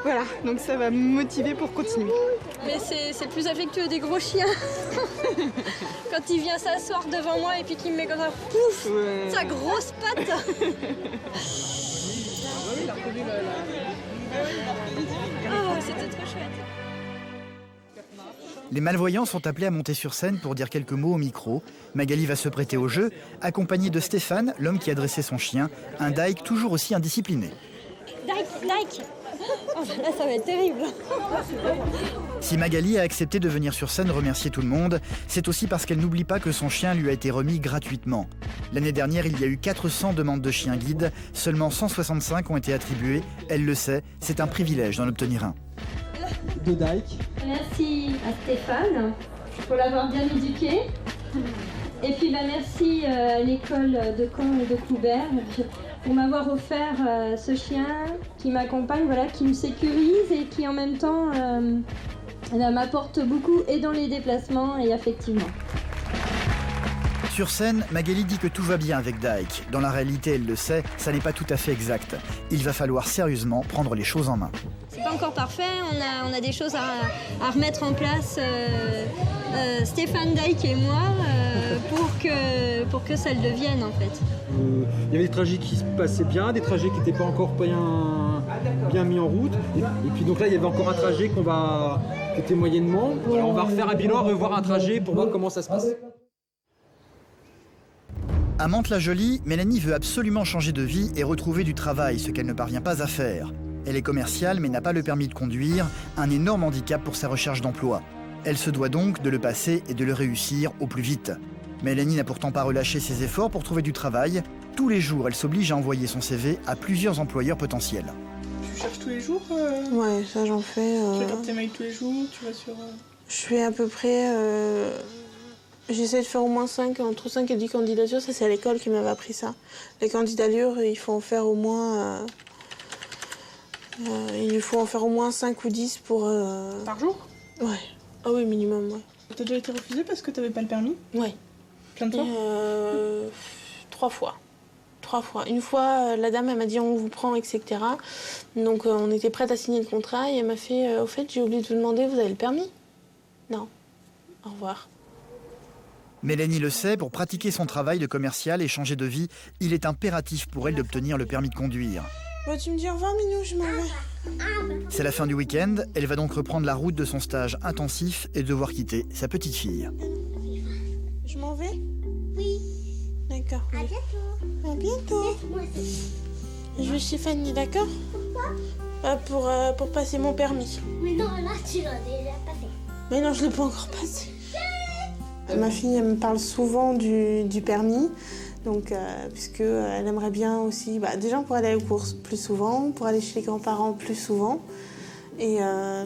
Voilà, donc ça va me motiver pour continuer. Mais c'est le plus affectueux des gros chiens. Quand il vient s'asseoir devant moi et puis qu'il me met comme ça, pouf, sa grosse patte. Oh, c'était trop chouette. Les malvoyants sont appelés à monter sur scène pour dire quelques mots au micro. Magali va se prêter au jeu, accompagnée de Stéphane, l'homme qui a dressé son chien, un Dyke toujours aussi indiscipliné. Dyke. Oh là, ça va être terrible. Si Magali a accepté de venir sur scène remercier tout le monde, c'est aussi parce qu'elle n'oublie pas que son chien lui a été remis gratuitement. L'année dernière, il y a eu 400 demandes de chiens guides, seulement 165 ont été attribuées. Elle le sait, c'est un privilège d'en obtenir un. De Dyke. Merci à Stéphane pour l'avoir bien éduqué. Et puis merci à l'école de Caen et de Coubert pour m'avoir offert ce chien qui m'accompagne, voilà, qui me sécurise et qui en même temps m'apporte beaucoup et dans les déplacements et affectivement. Sur scène, Magali dit que tout va bien avec Dyke. Dans la réalité, elle le sait, ça n'est pas tout à fait exact. Il va falloir sérieusement prendre les choses en main. C'est pas encore parfait, on a des choses à remettre en place, Stéphane, Dyke et moi, pour que ça le devienne en fait. Il y avait des trajets qui se passaient bien, des trajets qui n'étaient pas encore bien mis en route. Et puis donc là, il y avait encore un trajet qui était moyennement. Alors on va refaire un bilan, revoir un trajet pour voir comment ça se passe. À Mantes-la-Jolie, Mélanie veut absolument changer de vie et retrouver du travail, ce qu'elle ne parvient pas à faire. Elle est commerciale mais n'a pas le permis de conduire, un énorme handicap pour sa recherche d'emploi. Elle se doit donc de le passer et de le réussir au plus vite. Mélanie n'a pourtant pas relâché ses efforts pour trouver du travail. Tous les jours, elle s'oblige à envoyer son CV à plusieurs employeurs potentiels. Tu cherches tous les jours Ouais, ça j'en fais. Tu regardes tes mails tous les jours, tu vas sur... Je fais à peu près... J'essaie de faire au moins entre 5 et 10 candidatures. Ça, c'est à l'école qui m'avait appris ça. Les candidatures, il faut en faire au moins... il faut en faire au moins 5 ou 10 pour... Par jour? Ouais. Ah oui, minimum, ouais. T'as déjà été refusée parce que t'avais pas le permis? Ouais. Plein de fois? 3 fois. 3 fois. Une fois, la dame, elle m'a dit on vous prend, etc. Donc on était prête à signer le contrat et elle m'a fait au fait, j'ai oublié de vous demander, vous avez le permis? Non. Au revoir. Mélanie le sait, pour pratiquer son travail de commercial et changer de vie, il est impératif pour elle d'obtenir le permis de conduire. Bah, tu me dis au revoir, Minou, je m'en vais. C'est la fin du week-end, elle va donc reprendre la route de son stage intensif et devoir quitter sa petite fille. Je m'en vais? Oui. D'accord. À bientôt. À bientôt. Je vais chez Fanny, d'accord? Pourquoi? Pour passer mon permis. Mais non, là, tu l'as déjà passé. Mais non, je l'ai pas encore passé. Ma fille, elle me parle souvent du permis, donc, puisque elle aimerait bien aussi, déjà pour aller aux courses plus souvent, pour aller chez les grands-parents plus souvent, et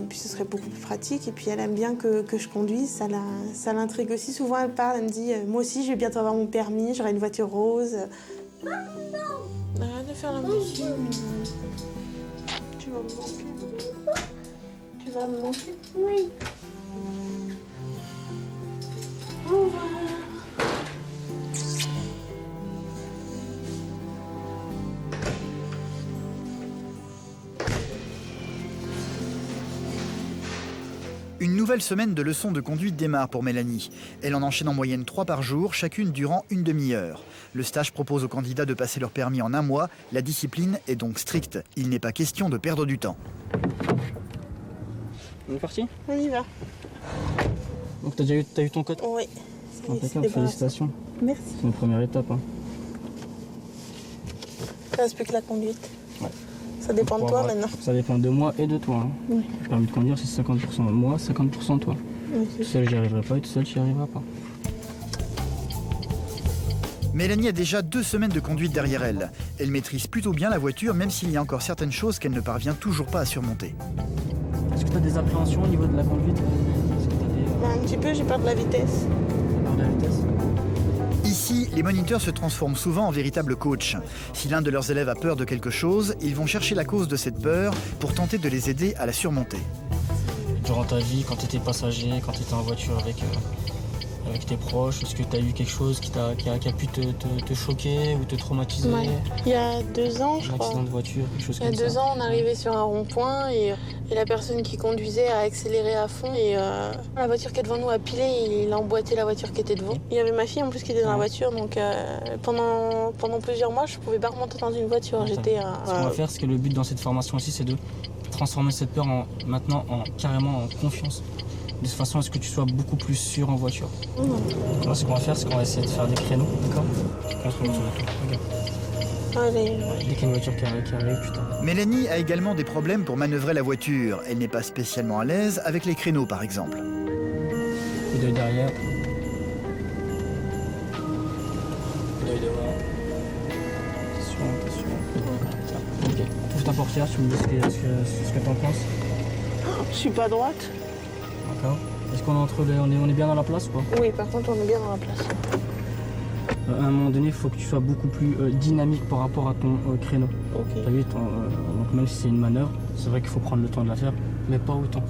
puis ce serait beaucoup plus pratique. Et puis elle aime bien que je conduise, ça l'intrigue aussi. Souvent elle parle, elle me dit, moi aussi je vais bientôt avoir mon permis, j'aurai une voiture rose. Arrête de faire la musique. Tu vas me manquer. Tu vas me manquer? Oui. Au revoir. Une nouvelle semaine de leçons de conduite démarre pour Mélanie. Elle en enchaîne en moyenne 3 par jour, chacune durant une demi-heure. Le stage propose aux candidats de passer leur permis en 1 mois. La discipline est donc stricte. Il n'est pas question de perdre du temps. On est parti? On y va. Donc t'as eu ton code? Oui. Impeccable, félicitations. Merci. C'est une première étape. Hein. Ça reste plus que la conduite. Ouais. Ça dépend de toi maintenant. Ça dépend de moi et de toi. Hein. Oui. Le permis de conduire, c'est 50% de moi, 50% de toi. Oui, tout seul, j'y arriverai pas et tout seul, j'y arriverai pas. Mélanie a déjà 2 semaines de conduite derrière elle. Elle maîtrise plutôt bien la voiture, même s'il y a encore certaines choses qu'elle ne parvient toujours pas à surmonter. Est-ce que tu as des appréhensions au niveau de la conduite? Un petit peu, j'ai peur de la vitesse. Peur de la vitesse? Ici, les moniteurs se transforment souvent en véritables coachs. Si l'un de leurs élèves a peur de quelque chose, ils vont chercher la cause de cette peur pour tenter de les aider à la surmonter. Durant ta vie, quand tu étais passager, quand tu étais en voiture avec tes proches, est-ce que tu as eu quelque chose qui a pu te choquer ou te traumatiser? Ouais. Il y a 2 ans, je crois. Un accident de voiture, quelque chose comme ça. Il y a 2 ans, on arrivait sur un rond-point et la personne qui conduisait a accéléré à fond et la voiture qui est devant nous a pilé et il a emboîté la voiture qui était devant. Il y avait ma fille en plus qui était dans la voiture, donc pendant plusieurs mois, je pouvais pas remonter dans une voiture. Ce qu'on va faire, c'est que le but dans cette formation aussi, c'est de transformer cette peur maintenant carrément en confiance. De toute façon à ce que tu sois beaucoup plus sûr en voiture. Alors, ce qu'on va faire, c'est qu'on va essayer de faire des créneaux, d'accord? Contre autour de toi. Regarde. Allez. Dès qu'il y a une voiture qui arrive, tu t'arrêtes. Mélanie a également des problèmes pour manœuvrer la voiture. Elle n'est pas spécialement à l'aise avec les créneaux, par exemple. Coup d'œil derrière. Coup d'œil devant. Attention. Ok. Ouvre ta portière, tu me dis ce que t'en penses. Je suis pas droite. D'accord. Est-ce qu'on on est bien dans la place ou pas? Oui, par contre, on est bien dans la place. À un moment donné, il faut que tu sois beaucoup plus dynamique par rapport à ton créneau. Ok. T'as vu, donc même si c'est une manœuvre, c'est vrai qu'il faut prendre le temps de la faire, mais pas autant.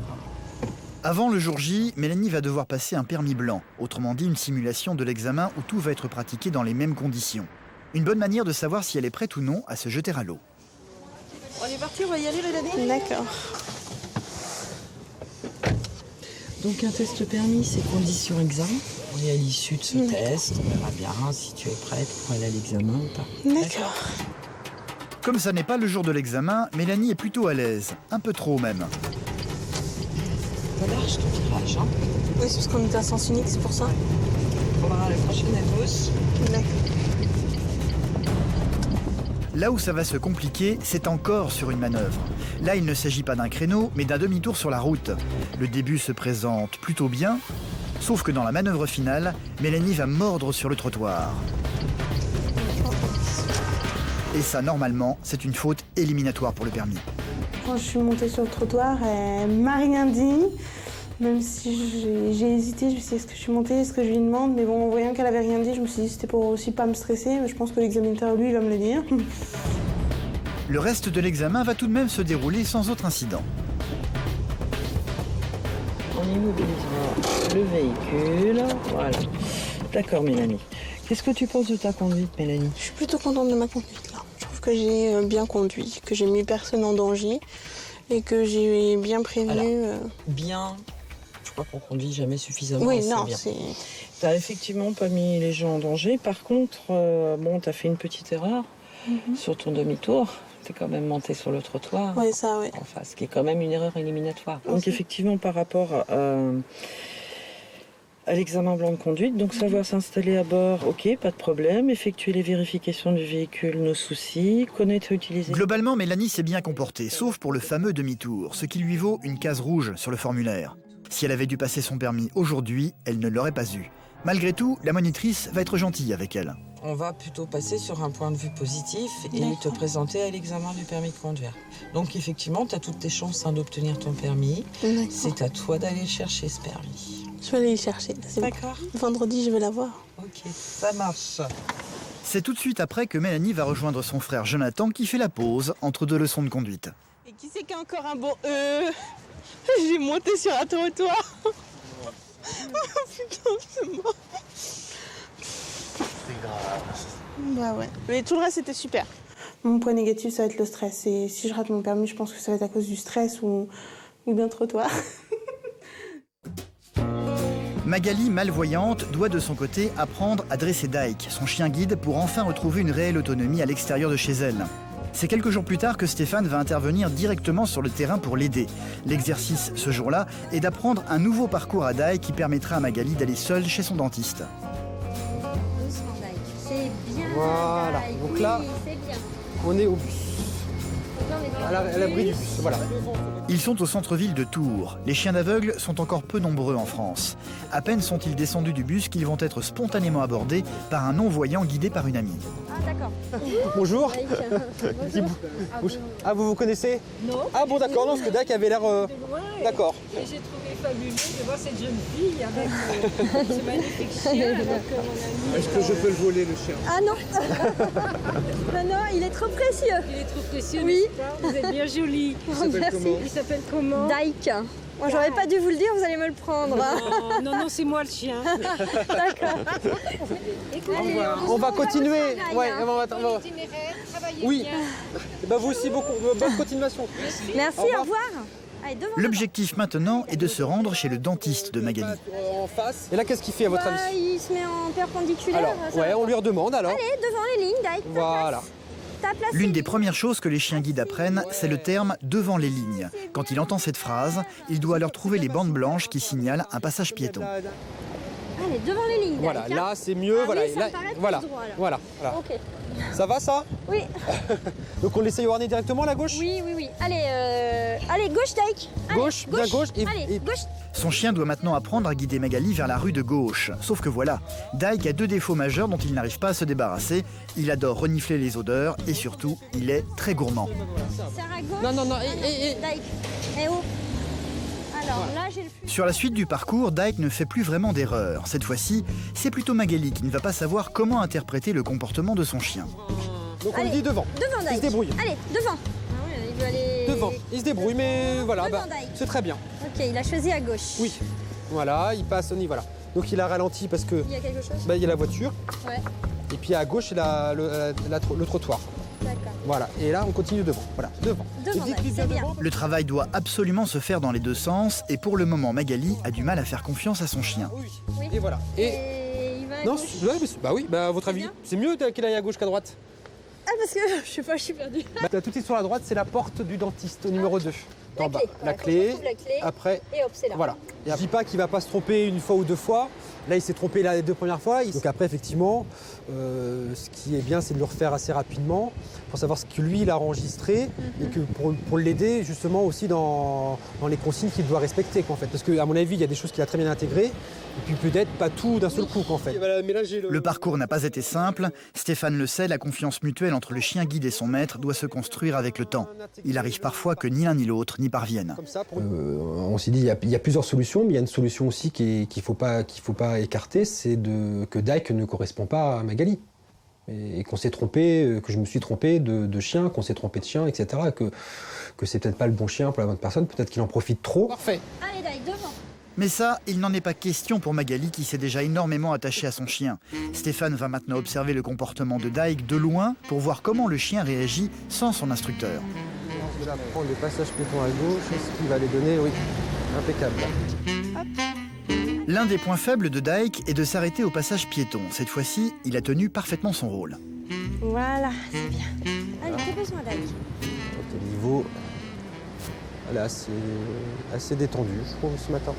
Avant le jour J, Mélanie va devoir passer un permis blanc, autrement dit une simulation de l'examen où tout va être pratiqué dans les mêmes conditions. Une bonne manière de savoir si elle est prête ou non à se jeter à l'eau. On est parti, on va y aller, Mélanie? D'accord. Donc un test permis, c'est conditions examen. Et à l'issue de ce test, on verra bien si tu es prête pour aller à l'examen ou pas. D'accord. Comme ça n'est pas le jour de l'examen, Mélanie est plutôt à l'aise, un peu trop même. Pas large ton virage, hein? Oui, c'est parce qu'on est à sens unique, c'est pour ça. On va la prochaine à gauche. D'accord. Là où ça va se compliquer, c'est encore sur une manœuvre. Là, il ne s'agit pas d'un créneau, mais d'un demi-tour sur la route. Le début se présente plutôt bien, sauf que dans la manœuvre finale, Mélanie va mordre sur le trottoir. Et ça, normalement, c'est une faute éliminatoire pour le permis. Quand je suis montée sur le trottoir, elle m'a rien dit. Même si j'ai hésité, je me suis dit, est-ce que je suis montée, est-ce que je lui demande? Mais bon, en voyant qu'elle avait rien dit, je me suis dit, c'était pour aussi pas me stresser. Mais je pense que l'examinateur, lui, il va me le dire. Le reste de l'examen va tout de même se dérouler sans autre incident. On immobilisera le véhicule. Voilà. D'accord, Mélanie. Qu'est-ce que tu penses de ta conduite, Mélanie? Je suis plutôt contente de ma conduite, là. Je trouve que j'ai bien conduit, que j'ai mis personne en danger et que j'ai bien prévenu. Alors, bien... Je crois qu'on conduit jamais suffisamment. Oui, non, bien. c'est... T'as effectivement pas mis les gens en danger. Par contre, bon, t'as fait une petite erreur sur ton demi-tour. T'es quand même monté sur le trottoir. Oui, ça, oui. Enfin, ce qui est quand même une erreur éliminatoire. Donc, effectivement, par rapport à l'examen blanc de conduite, donc savoir s'installer à bord, ok, pas de problème. Effectuer les vérifications du véhicule, nos soucis. Connaître et utiliser... Globalement, Mélanie s'est bien comportée, sauf pour le fameux demi-tour, ce qui lui vaut une case rouge sur le formulaire. Si elle avait dû passer son permis aujourd'hui, elle ne l'aurait pas eu. Malgré tout, la monitrice va être gentille avec elle. On va plutôt passer sur un point de vue positif et te présenter à l'examen du permis de conduire. Donc effectivement, tu as toutes tes chances d'obtenir ton permis. C'est à toi d'aller chercher ce permis. Je vais aller le chercher. D'accord. Vendredi, je vais l'avoir. Ok, ça marche. C'est tout de suite après que Mélanie va rejoindre son frère Jonathan qui fait la pause entre deux leçons de conduite. Et qui c'est qui a encore un bon j'ai monté sur un trottoir. Oh putain, c'est mort. C'est grave. Bah ouais. Mais tout le reste, c'était super. Mon point négatif, ça va être le stress. Et si je rate mon permis, je pense que ça va être à cause du stress ou d'un trottoir. Magali, malvoyante, doit de son côté apprendre à dresser Dyke, son chien guide, pour enfin retrouver une réelle autonomie à l'extérieur de chez elle. C'est quelques jours plus tard que Stéphane va intervenir directement sur le terrain pour l'aider. L'exercice ce jour-là est d'apprendre un nouveau parcours à Dyke qui permettra à Magali d'aller seule chez son dentiste. C'est bien. Voilà, donc là, on est au bus. À l'abri du bus, voilà. Ils sont au centre-ville de Tours. Les chiens d'aveugles sont encore peu nombreux en France. À peine sont-ils descendus du bus qu'ils vont être spontanément abordés par un non-voyant guidé par une amie. Ah d'accord. Bonjour. Ah, vous connaissez? Non. Ah bon, d'accord, non, parce que Dak avait l'air... D'accord. Et j'ai trouvé fabuleux de voir cette jeune fille avec ce magnifique chien avec mon ami. Est-ce que je peux le voler, le chien? Ah non. Non, il est trop précieux. Il est trop précieux, oui. Vous êtes bien jolie. Il s'appelle comment? Dyke. Moi, j'aurais pas dû vous le dire, vous allez me le prendre. Non, c'est moi le chien. D'accord. On va continuer. Ouais, oui. Bah, vous aussi, beaucoup. Bonne continuation. Merci, au revoir. Allez, l'objectif maintenant est de se rendre chez le dentiste de Magali. En face. Et là, qu'est-ce qu'il fait à votre avis? Il se met en perpendiculaire. Alors, ouais, on lui redemande alors. Allez, devant les lignes, Dyke. Voilà. L'une des premières choses que les chiens guides apprennent, c'est le terme « devant les lignes ». Quand il entend cette phrase, il doit alors trouver les bandes blanches qui signalent un passage piéton. Allez, devant les lignes. Voilà, là c'est mieux. Ah, voilà, oui, là, voilà. voilà. Ok. Ça va ça? Oui. Donc on l'essaye au harnais directement, la gauche? Oui. Allez, gauche, Dyke. Gauche, bien gauche. Allez, gauche. Son chien doit maintenant apprendre à guider Magali vers la rue de gauche. Sauf que voilà, Dyke a deux défauts majeurs dont il n'arrive pas à se débarrasser. Il adore renifler les odeurs et surtout, il est très gourmand. Sarah, gauche. Non. Dyke. Eh oh. Alors là, j'ai le plus... Sur la suite du parcours, Dyke ne fait plus vraiment d'erreur. Cette fois-ci, c'est plutôt Magali qui ne va pas savoir comment interpréter le comportement de son chien. Donc on le dit devant. Devant, Dyke. Il se débrouille. Allez, devant. Ah oui, il veut aller... Devant. Il se débrouille, mais voilà, devant, c'est très bien. Ok. Ok, il a choisi à gauche. Oui. Voilà, il passe au niveau. Voilà. Donc il a ralenti parce que. Il y a quelque chose? Il y a la voiture. Ouais. Et puis à gauche, il y a le trottoir. D'accord. Voilà. Et là, on continue devant. Voilà, devant. C'est bien. Le travail doit absolument se faire dans les deux sens et pour le moment, Magali a du mal à faire confiance à son chien. Oui. Et voilà. Et il va à Non, gauche. oui, à votre avis, c'est mieux qu'il aille à gauche qu'à droite. Ah, parce que je sais pas, je suis perdue. Tout de suite sur la droite, c'est la porte du dentiste au numéro 2. En bas. La Faut clé. que je trouve la clé. Après. Et hop, c'est là. Voilà. Et je dis pas qu'il va pas se tromper une fois ou deux fois. Là, il s'est trompé les 2 premières fois. Donc après, effectivement, ce qui est bien, c'est de le refaire assez rapidement pour savoir ce que lui, il a enregistré et que pour l'aider justement aussi dans les consignes qu'il doit respecter, en fait. Parce qu'à mon avis, il y a des choses qu'il a très bien intégrées et puis peut-être pas tout d'un seul coup, en fait. Le parcours n'a pas été simple. Stéphane le sait, la confiance mutuelle entre le chien guide et son maître doit se construire avec le temps. Il arrive parfois que ni l'un ni l'autre n'y parviennent. On s'est dit, il y a plusieurs solutions, mais il y a une solution aussi qu'il ne faut pas écarter, c'est que Dyke ne correspond pas à Magali. Et qu'on s'est trompé, que je me suis trompé de chien, qu'on s'est trompé de chien, etc. Que c'est peut-être pas le bon chien pour la bonne personne, peut-être qu'il en profite trop. Parfait. Allez, Dyke, devant. Mais ça, il n'en est pas question pour Magali qui s'est déjà énormément attachée à son chien. Stéphane va maintenant observer le comportement de Dyke de loin pour voir comment le chien réagit sans son instructeur. Je vais là prendre le passage piéton à gauche, ce qui va les donner, oui, impeccable. L'un des points faibles de Dyke est de s'arrêter au passage piéton. Cette fois-ci, il a tenu parfaitement son rôle. Voilà, c'est bien. Allez, dépose-moi, Dyke. Au niveau, là, c'est assez détendu, je trouve, ce matin.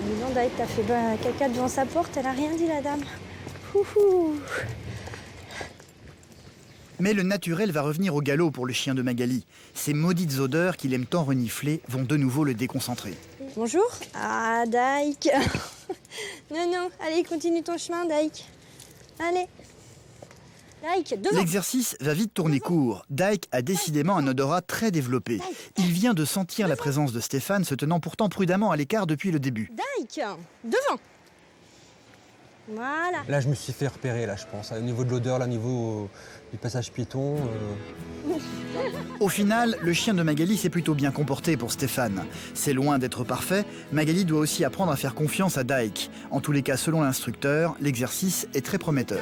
Dis donc, Dyke, t'as fait caca devant sa porte, elle a rien dit, la dame. Ouhou. Mais le naturel va revenir au galop pour le chien de Magali. Ces maudites odeurs qu'il aime tant renifler vont de nouveau le déconcentrer. Bonjour. Ah, Dyke. Non, allez, continue ton chemin, Dyke. Allez. Dyke, devant. L'exercice va vite tourner court. Dyke a décidément un odorat très développé. Il vient de sentir la présence de Stéphane, se tenant pourtant prudemment à l'écart depuis le début. Dyke, devant. Voilà. Là, je me suis fait repérer, là, je pense. Au niveau de l'odeur, là, au niveau du passage piéton. Au final, le chien de Magali s'est plutôt bien comporté pour Stéphane. C'est loin d'être parfait. Magali doit aussi apprendre à faire confiance à Dyke. En tous les cas, selon l'instructeur, l'exercice est très prometteur.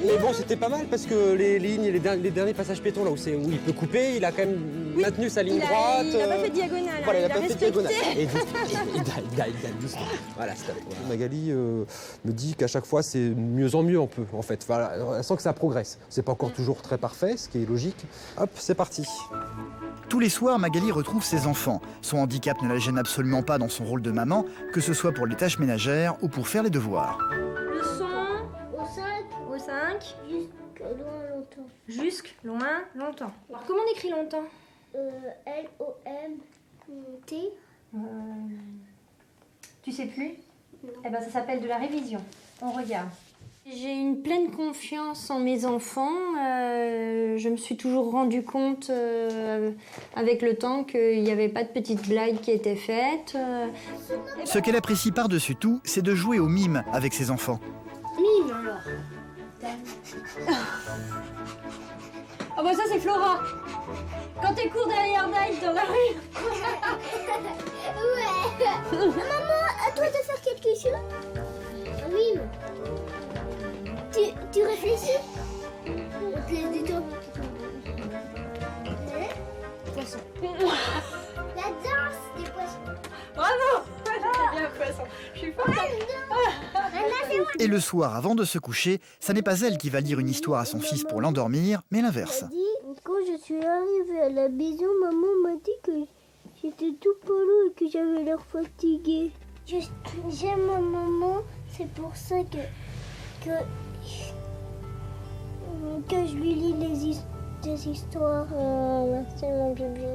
Mais bon, c'était pas mal parce que les lignes, les derniers passages piétons, là où il peut couper, il a quand même maintenu sa ligne droite. Il n'a pas fait diagonale. Voilà, il a pas respecté. fait diagonale. Et doucement. Voilà, c'est Magali me dit qu'à chaque fois, c'est mieux en mieux un peu, en fait. Voilà, elle sent que ça progresse. C'est pas encore toujours très parfait, ce qui est logique. Hop, c'est parti. Tous les soirs, Magali retrouve ses enfants. Son handicap ne la gêne absolument pas dans son rôle de maman, que ce soit pour les tâches ménagères ou pour faire les devoirs. Le son au 5. Jusque loin longtemps. Jusque loin longtemps. Alors, comment on écrit longtemps? L-O-M-T. Tu sais plus? Eh ben, ça s'appelle de la révision. On regarde. J'ai une pleine confiance en mes enfants. Je me suis toujours rendu compte avec le temps qu'il n'y avait pas de petites blagues qui étaient faites. Ce qu'elle apprécie par-dessus tout, c'est de jouer au mime avec ses enfants. Mime alors. Ah bah ça c'est Flora. Quand elle court derrière Dyke dans la rue. Ouais. Maman, à toi de faire quelque chose? Oui. Tu réfléchis? Ok, dis-toi. Poisson. La danse des poissons. Bravo. T'as bien un poisson. Je suis forte. Et le soir, avant de se coucher, ça n'est pas elle qui va lire une histoire à son fils pour l'endormir, mais l'inverse. Quand je suis arrivée à la maison, maman m'a dit que j'étais tout polo et que j'avais l'air fatiguée. J'aime ma maman, c'est pour ça que je lui lis des histoires. Merci mon bébé.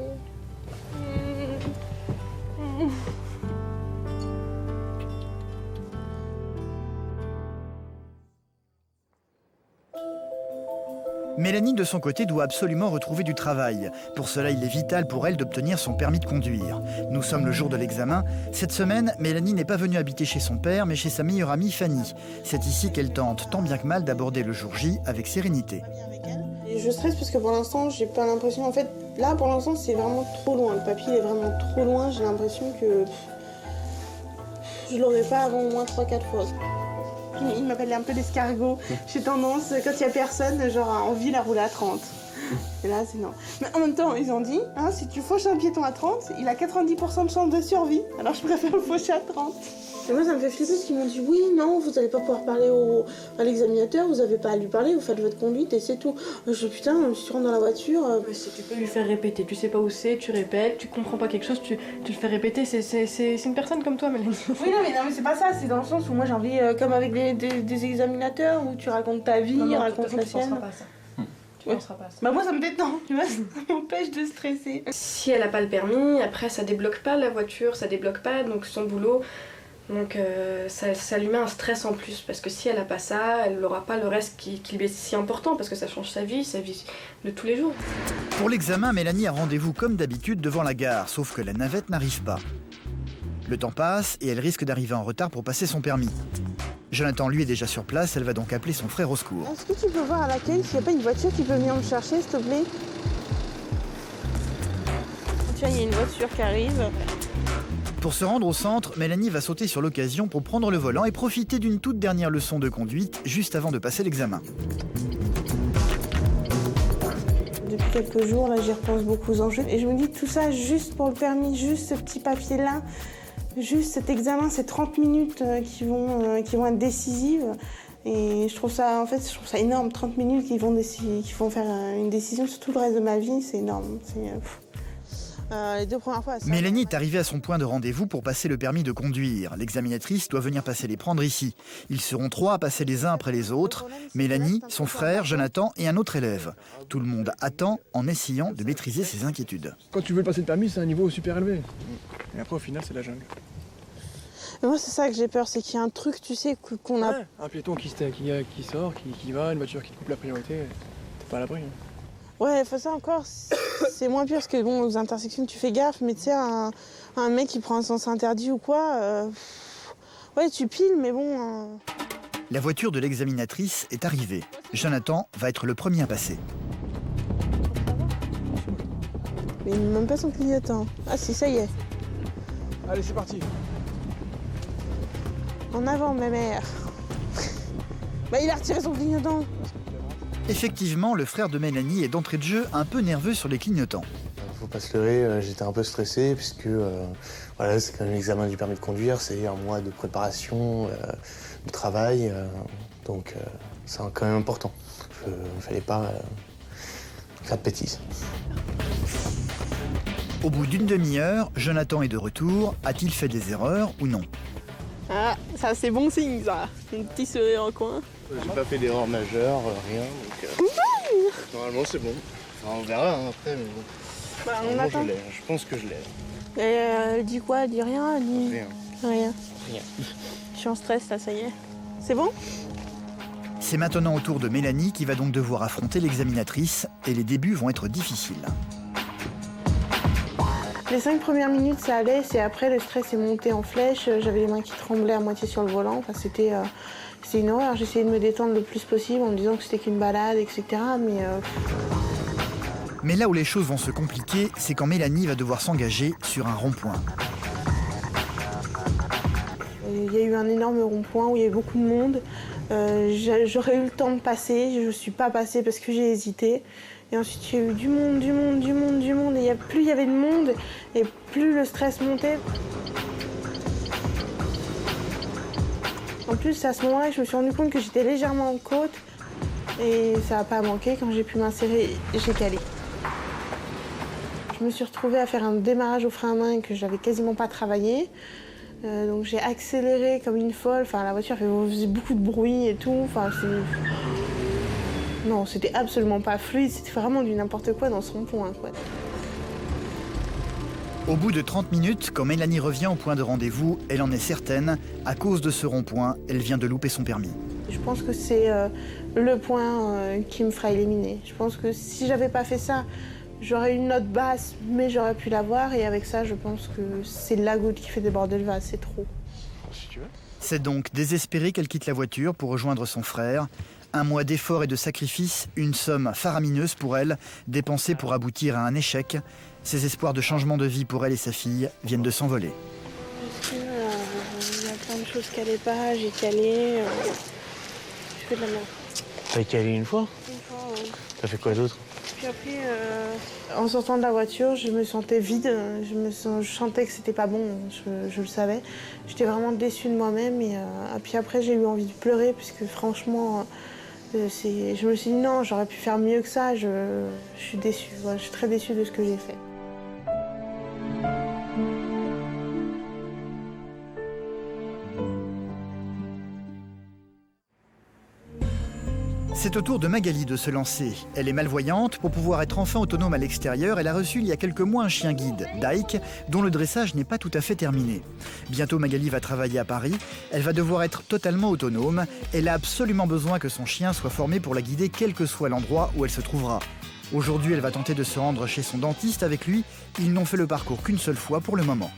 Mélanie, de son côté, doit absolument retrouver du travail. Pour cela, il est vital pour elle d'obtenir son permis de conduire. Nous sommes le jour de l'examen. Cette semaine, Mélanie n'est pas venue habiter chez son père, mais chez sa meilleure amie Fanny. C'est ici qu'elle tente, tant bien que mal, d'aborder le jour J avec sérénité. Et je stresse parce que pour l'instant, j'ai pas l'impression... En fait, là, pour l'instant, c'est vraiment trop loin. Le papier il est vraiment trop loin. J'ai l'impression que je l'aurai pas avant au moins 3-4 fois. Il m'appelle un peu l'escargot. J'ai tendance, quand il y a personne, genre en ville à rouler à 30. Et là, c'est non. Mais en même temps, ils ont dit, hein, si tu fauches un piéton à 30, il a 90% de chance de survie. Alors je préfère le faucher à 30. Et moi, ça me fait flipper parce qu'ils m'ont dit, oui, non, vous n'allez pas pouvoir parler à l'examinateur, vous n'avez pas à lui parler, vous faites votre conduite et c'est tout. Je dis, putain, si tu rentres dans la voiture... Si tu peux lui faire répéter, tu sais pas où c'est, tu répètes, tu comprends pas quelque chose, tu le fais répéter, c'est une personne comme toi, Mélanie. Oui, non, mais c'est pas ça, c'est dans le sens où moi j'ai envie, comme avec des examinateurs, où tu racontes ta vie, racontes la sienne. Tu penseras pas à ça. Bah moi ça me détend, tu vois, ça m'empêche de stresser. Si elle a pas le permis, après ça débloque pas la voiture, ça débloque pas donc son boulot. Donc ça lui met un stress en plus parce que si elle a pas ça, elle n'aura pas le reste qui lui est si important parce que ça change sa vie de tous les jours. Pour l'examen, Mélanie a rendez-vous comme d'habitude devant la gare, sauf que la navette n'arrive pas. Le temps passe et elle risque d'arriver en retard pour passer son permis. Jonathan, lui, est déjà sur place, elle va donc appeler son frère au secours. Est-ce que tu peux voir à l'accueil s'il n'y a pas une voiture qui peut venir me chercher, s'il te plaît? Tu vois, il y a une voiture qui arrive. Pour se rendre au centre, Mélanie va sauter sur l'occasion pour prendre le volant et profiter d'une toute dernière leçon de conduite juste avant de passer l'examen. Depuis quelques jours, là, j'y repense beaucoup aux enjeux. Et je me dis tout ça juste pour le permis, juste ce petit papier-là, juste cet examen, ces 30 minutes qui vont être décisives. Et je trouve ça énorme, 30 minutes qui vont faire une décision sur tout le reste de ma vie, c'est énorme. Les 2 premières fois... Mélanie est arrivée à son point de rendez-vous pour passer le permis de conduire. L'examinatrice doit venir passer les prendre ici. Ils seront 3 à passer les uns après les autres. Mélanie, son frère, Jonathan et un autre élève. Tout le monde attend en essayant de maîtriser ses inquiétudes. Quand tu veux passer le permis, c'est un niveau super élevé. Et après, au final, c'est la jungle. Mais moi, c'est ça que j'ai peur, c'est qu'il y a un truc, tu sais, qu'on a... Ouais, un piéton qui sort, qui va, une voiture qui te coupe la priorité, t'es pas à l'abri. Hein. Ouais, ça encore, c'est moins pire parce que bon, aux intersections, tu fais gaffe, mais tu sais, un mec qui prend un sens interdit ou quoi, ouais, tu piles, mais bon... La voiture de l'examinatrice est arrivée. Jonathan va être le premier à passer. Mais il n'a même pas son clignotant. Ah si, ça y est. Allez, c'est parti. En avant, ma mère. Bah, il a retiré son clignotant. Effectivement, le frère de Mélanie est d'entrée de jeu un peu nerveux sur les clignotants. Faut pas se leurrer, j'étais un peu stressé puisque voilà, c'est quand même l'examen du permis de conduire, c'est un mois de préparation, de travail, donc c'est quand même important. Il ne fallait pas faire de bêtises. Au bout d'une demi-heure, Jonathan est de retour. A-t-il fait des erreurs ou non? Ah, ça c'est bon signe ça. Un petit sourire en coin. J'ai pas fait d'erreur majeure, rien, donc normalement c'est bon. Enfin, on verra hein, après, mais bon. Bah, on attend. Je pense que je l'ai. Et elle dit quoi? Elle dit rien? Elle dit... Rien. Je suis en stress là, ça y est. C'est bon? C'est maintenant au tour de Mélanie qui va donc devoir affronter l'examinatrice et les débuts vont être difficiles. Les 5 premières minutes ça allait, c'est après le stress est monté en flèche, j'avais les mains qui tremblaient à moitié sur le volant, enfin c'était une horreur. J'essayais de me détendre le plus possible en me disant que c'était qu'une balade, etc. Mais là où les choses vont se compliquer, c'est quand Mélanie va devoir s'engager sur un rond-point. Il y a eu un énorme rond-point où il y avait beaucoup de monde. J'aurais eu le temps de passer, je ne suis pas passée parce que j'ai hésité. Et ensuite, il y a eu du monde. Et plus il y avait de monde, et plus le stress montait. En plus, c'est à ce moment-là que je me suis rendu compte que j'étais légèrement en côte. Et ça n'a pas manqué, quand j'ai pu m'insérer, j'ai calé. Je me suis retrouvée à faire un démarrage au frein à main que je n'avais quasiment pas travaillé. Donc j'ai accéléré comme une folle. Enfin, la voiture faisait beaucoup de bruit et tout. Enfin, non, c'était absolument pas fluide. C'était vraiment du n'importe quoi dans ce rond-point, quoi. Au bout de 30 minutes, quand Mélanie revient au point de rendez-vous, elle en est certaine. À cause de ce rond-point, elle vient de louper son permis. Je pense que c'est le point qui me fera éliminer. Je pense que si j'avais pas fait ça, j'aurais une note basse, mais j'aurais pu l'avoir. Et avec ça, je pense que c'est la goutte qui fait déborder le vase. C'est trop. C'est donc désespéré qu'elle quitte la voiture pour rejoindre son frère. Un mois d'efforts et de sacrifices, une somme faramineuse pour elle, dépensée pour aboutir à un échec. Ses espoirs de changement de vie pour elle et sa fille viennent de s'envoler. Est-ce qu'il y a chose qui allait pas, j'ai calé. Je fais de la merde. T'as calé une fois? Une fois, ouais. T'as fait quoi d'autre? Puis après, en sortant de la voiture, je me sentais vide. Je sentais que c'était pas bon, je le savais. J'étais vraiment déçue de moi-même. Et puis après, j'ai eu envie de pleurer, puisque franchement, je me suis dit non, j'aurais pu faire mieux que ça. Je suis déçue. Ouais, je suis très déçue de ce que j'ai fait. C'est au tour de Magali de se lancer. Elle est malvoyante. Pour pouvoir être enfin autonome à l'extérieur, elle a reçu il y a quelques mois un chien guide, Dyke, dont le dressage n'est pas tout à fait terminé. Bientôt, Magali va travailler à Paris. Elle va devoir être totalement autonome. Elle a absolument besoin que son chien soit formé pour la guider quel que soit l'endroit où elle se trouvera. Aujourd'hui, elle va tenter de se rendre chez son dentiste avec lui. Ils n'ont fait le parcours qu'une seule fois pour le moment.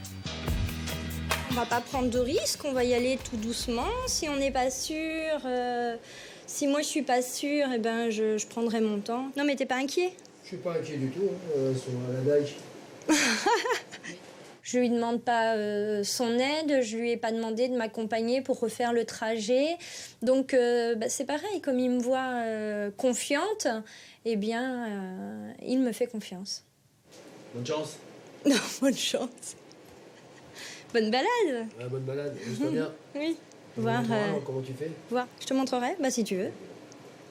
On va pas prendre de risques, on va y aller tout doucement. Si on n'est pas sûr... Si moi je suis pas sûre, eh ben je prendrai mon temps. Non mais t'es pas inquiet? Je suis pas inquiet du tout, sur la Dyke. Je lui demande pas son aide, je lui ai pas demandé de m'accompagner pour refaire le trajet. Donc c'est pareil, comme il me voit confiante, eh bien il me fait confiance. Bonne chance. Non, bonne chance. Bonne balade. Ah, bonne balade, juste bien. Oui. Voir, comment tu fais? Voir. Je te montrerai, si tu veux.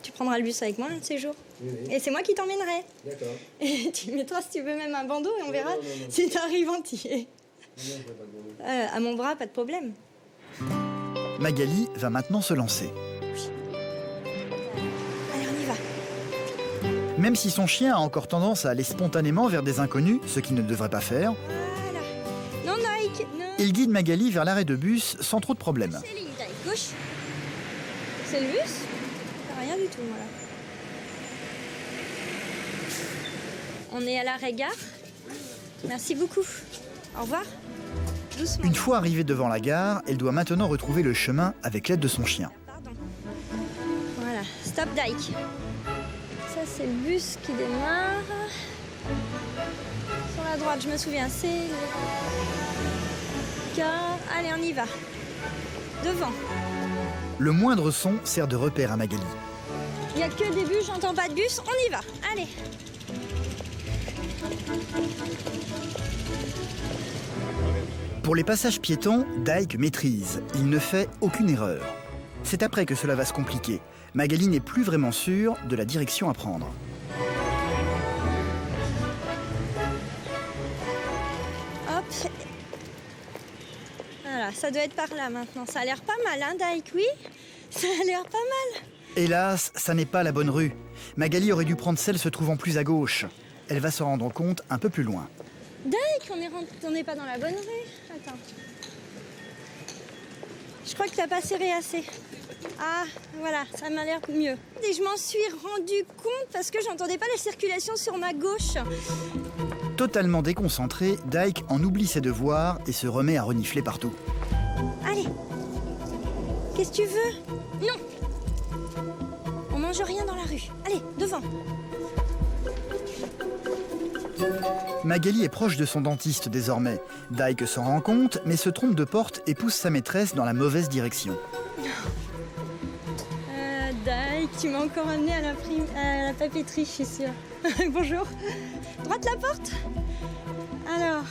Tu prendras le bus avec moi un de ces jours. Oui. Et c'est moi qui t'emmènerai. D'accord. Et tu mettras, si tu veux, même un bandeau et on verra si t'arrives entier. À mon bras, pas de problème. Magali va maintenant se lancer. Allez, on y va. Même si son chien a encore tendance à aller spontanément vers des inconnus, ce qu'il ne devrait pas faire, non, Nike, non. Il guide Magali vers l'arrêt de bus sans trop de problème. C'est ligne, gauche. C'est le bus? Rien du tout, voilà. On est à l'arrêt gare. Merci beaucoup. Au revoir. Doucement. Une fois arrivée devant la gare, elle doit maintenant retrouver le chemin avec l'aide de son chien. Pardon. Voilà, stop Dyke. Ça, c'est le bus qui démarre. Sur la droite, je me souviens, c'est le gare. Allez, on y va. Devant. Le moindre son sert de repère à Magali. Il n'y a que des bus, j'entends pas de bus, on y va. Allez. Pour les passages piétons, Dyke maîtrise. Il ne fait aucune erreur. C'est après que cela va se compliquer. Magali n'est plus vraiment sûre de la direction à prendre. Hop. Voilà, ça doit être par là maintenant. Ça a l'air pas mal, hein, Dyke, oui? Ça a l'air pas mal. Hélas, ça n'est pas la bonne rue. Magali aurait dû prendre celle se trouvant plus à gauche. Elle va se rendre compte un peu plus loin. Dyke, on n'est pas dans la bonne rue. Attends. Je crois que t'as pas serré assez. Ah, voilà, ça m'a l'air mieux. Et je m'en suis rendu compte parce que j'entendais pas la circulation sur ma gauche. Totalement déconcentré, Dyke en oublie ses devoirs et se remet à renifler partout. Allez. Qu'est-ce que tu veux? Non. On mange rien dans la rue. Allez, devant. Magali est proche de son dentiste désormais. Dyke s'en rend compte, mais se trompe de porte et pousse sa maîtresse dans la mauvaise direction. Dyke, tu m'as encore amené à la papeterie, je suis sûre. Bonjour. Droite la porte? Alors...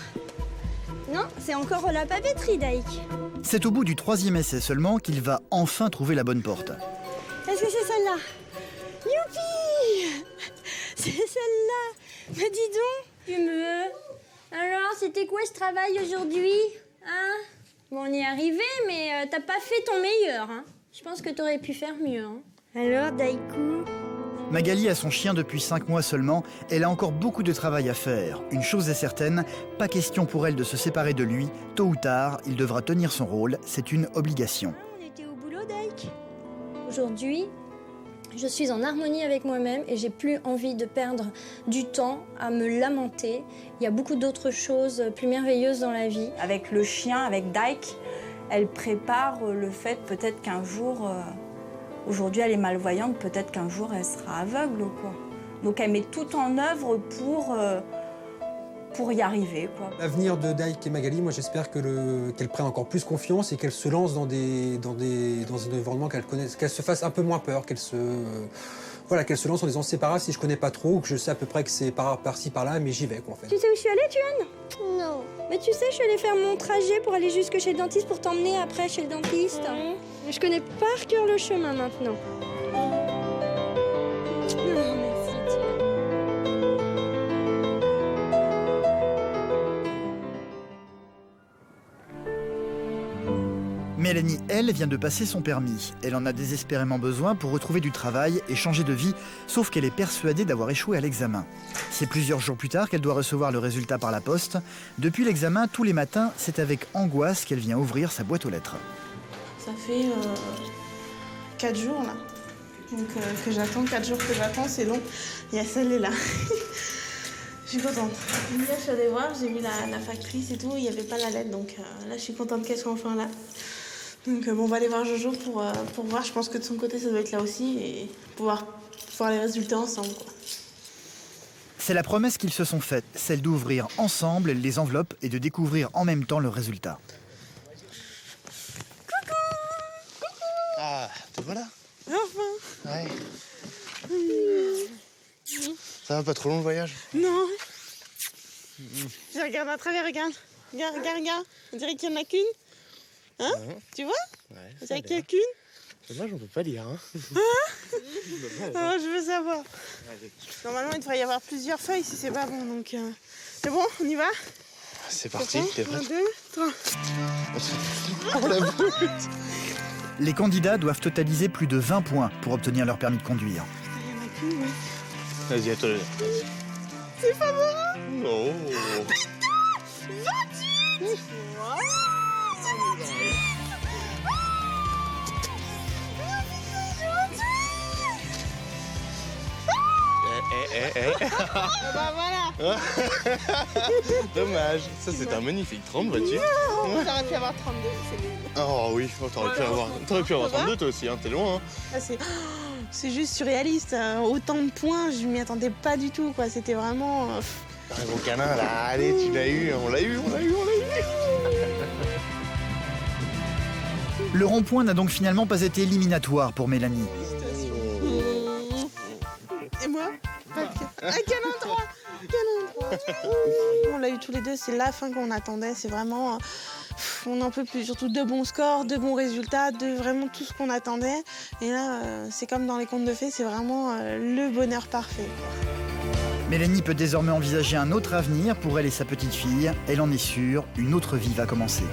Non, c'est encore la papeterie, Dyke. C'est au bout du 3e essai seulement qu'il va enfin trouver la bonne porte. Est-ce que c'est celle-là? Youpi! C'est celle-là. Mais dis donc. Tu me veux? Alors, c'était quoi ce travail aujourd'hui? Hein? Bon, on y est arrivé, mais t'as pas fait ton meilleur, hein? Je pense que t'aurais pu faire mieux, hein? Alors, Daikou? Magali a son chien depuis 5 mois seulement. Elle a encore beaucoup de travail à faire. Une chose est certaine, pas question pour elle de se séparer de lui. Tôt ou tard, il devra tenir son rôle. C'est une obligation. On était au boulot, Dyke. Aujourd'hui, je suis en harmonie avec moi-même et j'ai plus envie de perdre du temps à me lamenter. Il y a beaucoup d'autres choses plus merveilleuses dans la vie. Avec le chien, avec Dyke, elle prépare le fait peut-être qu'un jour... Aujourd'hui, elle est malvoyante, peut-être qu'un jour, elle sera aveugle, quoi. Donc, elle met tout en œuvre pour y arriver, quoi. L'avenir de Daïk et Magali, moi j'espère qu'elle prenne encore plus confiance et qu'elle se lance dans un environnement qu'elle connaisse, qu'elle se fasse un peu moins peur, qu'elle se lance en disant c'est pas grave si je connais pas trop ou que je sais à peu près que c'est par-ci par-là, mais j'y vais quoi en fait. Tu sais où je suis allée, Tuan? Non. Mais tu sais, je suis allée faire mon trajet pour aller jusque chez le dentiste pour t'emmener après chez le dentiste. Je connais par cœur le chemin maintenant. Mélanie, elle, vient de passer son permis. Elle en a désespérément besoin pour retrouver du travail et changer de vie, sauf qu'elle est persuadée d'avoir échoué à l'examen. C'est plusieurs jours plus tard qu'elle doit recevoir le résultat par la poste. Depuis l'examen, tous les matins, c'est avec angoisse qu'elle vient ouvrir sa boîte aux lettres. Ça fait 4 jours là. Donc que j'attends, 4 jours que j'attends, c'est long. Il y a celle-là. Je suis contente. Là, je suis allée voir, j'ai vu la factrice et tout, il n'y avait pas la lettre, donc là, je suis contente qu'elle soit enfin là. Donc bon, on va aller voir Jojo pour voir, je pense que de son côté, ça doit être là aussi, et pouvoir voir les résultats ensemble, quoi. C'est la promesse qu'ils se sont faite, celle d'ouvrir ensemble les enveloppes et de découvrir en même temps le résultat. Ah, te voilà. Enfin. Ouais. Ça va pas trop long le voyage? Non. Je regarde à travers, regarde. Regarde. On dirait qu'il n'y en a qu'une. Hein? Tu vois? Ouais. On dirait qu'il n'y a qu'une. Dommage, on peut pas lire. Hein? Oh, je veux savoir. Normalement, il devrait y avoir plusieurs feuilles si c'est pas bon. Donc, c'est bon, on y va? C'est parti, t'es prête? 1, 2, 3. Oh la brute! Les candidats doivent totaliser plus de 20 points pour obtenir leur permis de conduire. Il n'y en a qu'une, oui. Vas-y, à toi. C'est favorable. Oh. 28. Bah voilà. Dommage, ça c'est un magnifique 30, vois-tu? J'aurais pu avoir 32, c'est nul. Oh oui, t'aurais pu avoir 32 toi aussi, hein, t'es loin. Hein. C'est juste surréaliste, autant de points, je m'y attendais pas du tout, quoi. C'était vraiment... Un gros canin là, allez, tu l'as eu, on l'a eu. Le rond-point n'a donc finalement pas été éliminatoire pour Mélanie. Et moi? À quel endroit? On l'a eu tous les deux, c'est la fin qu'on attendait, c'est vraiment... On n'en peut plus, surtout de bons scores, de bons résultats, de vraiment tout ce qu'on attendait. Et là, c'est comme dans les contes de fées, c'est vraiment le bonheur parfait. Mélanie peut désormais envisager un autre avenir pour elle et sa petite fille. Elle en est sûre, une autre vie va commencer.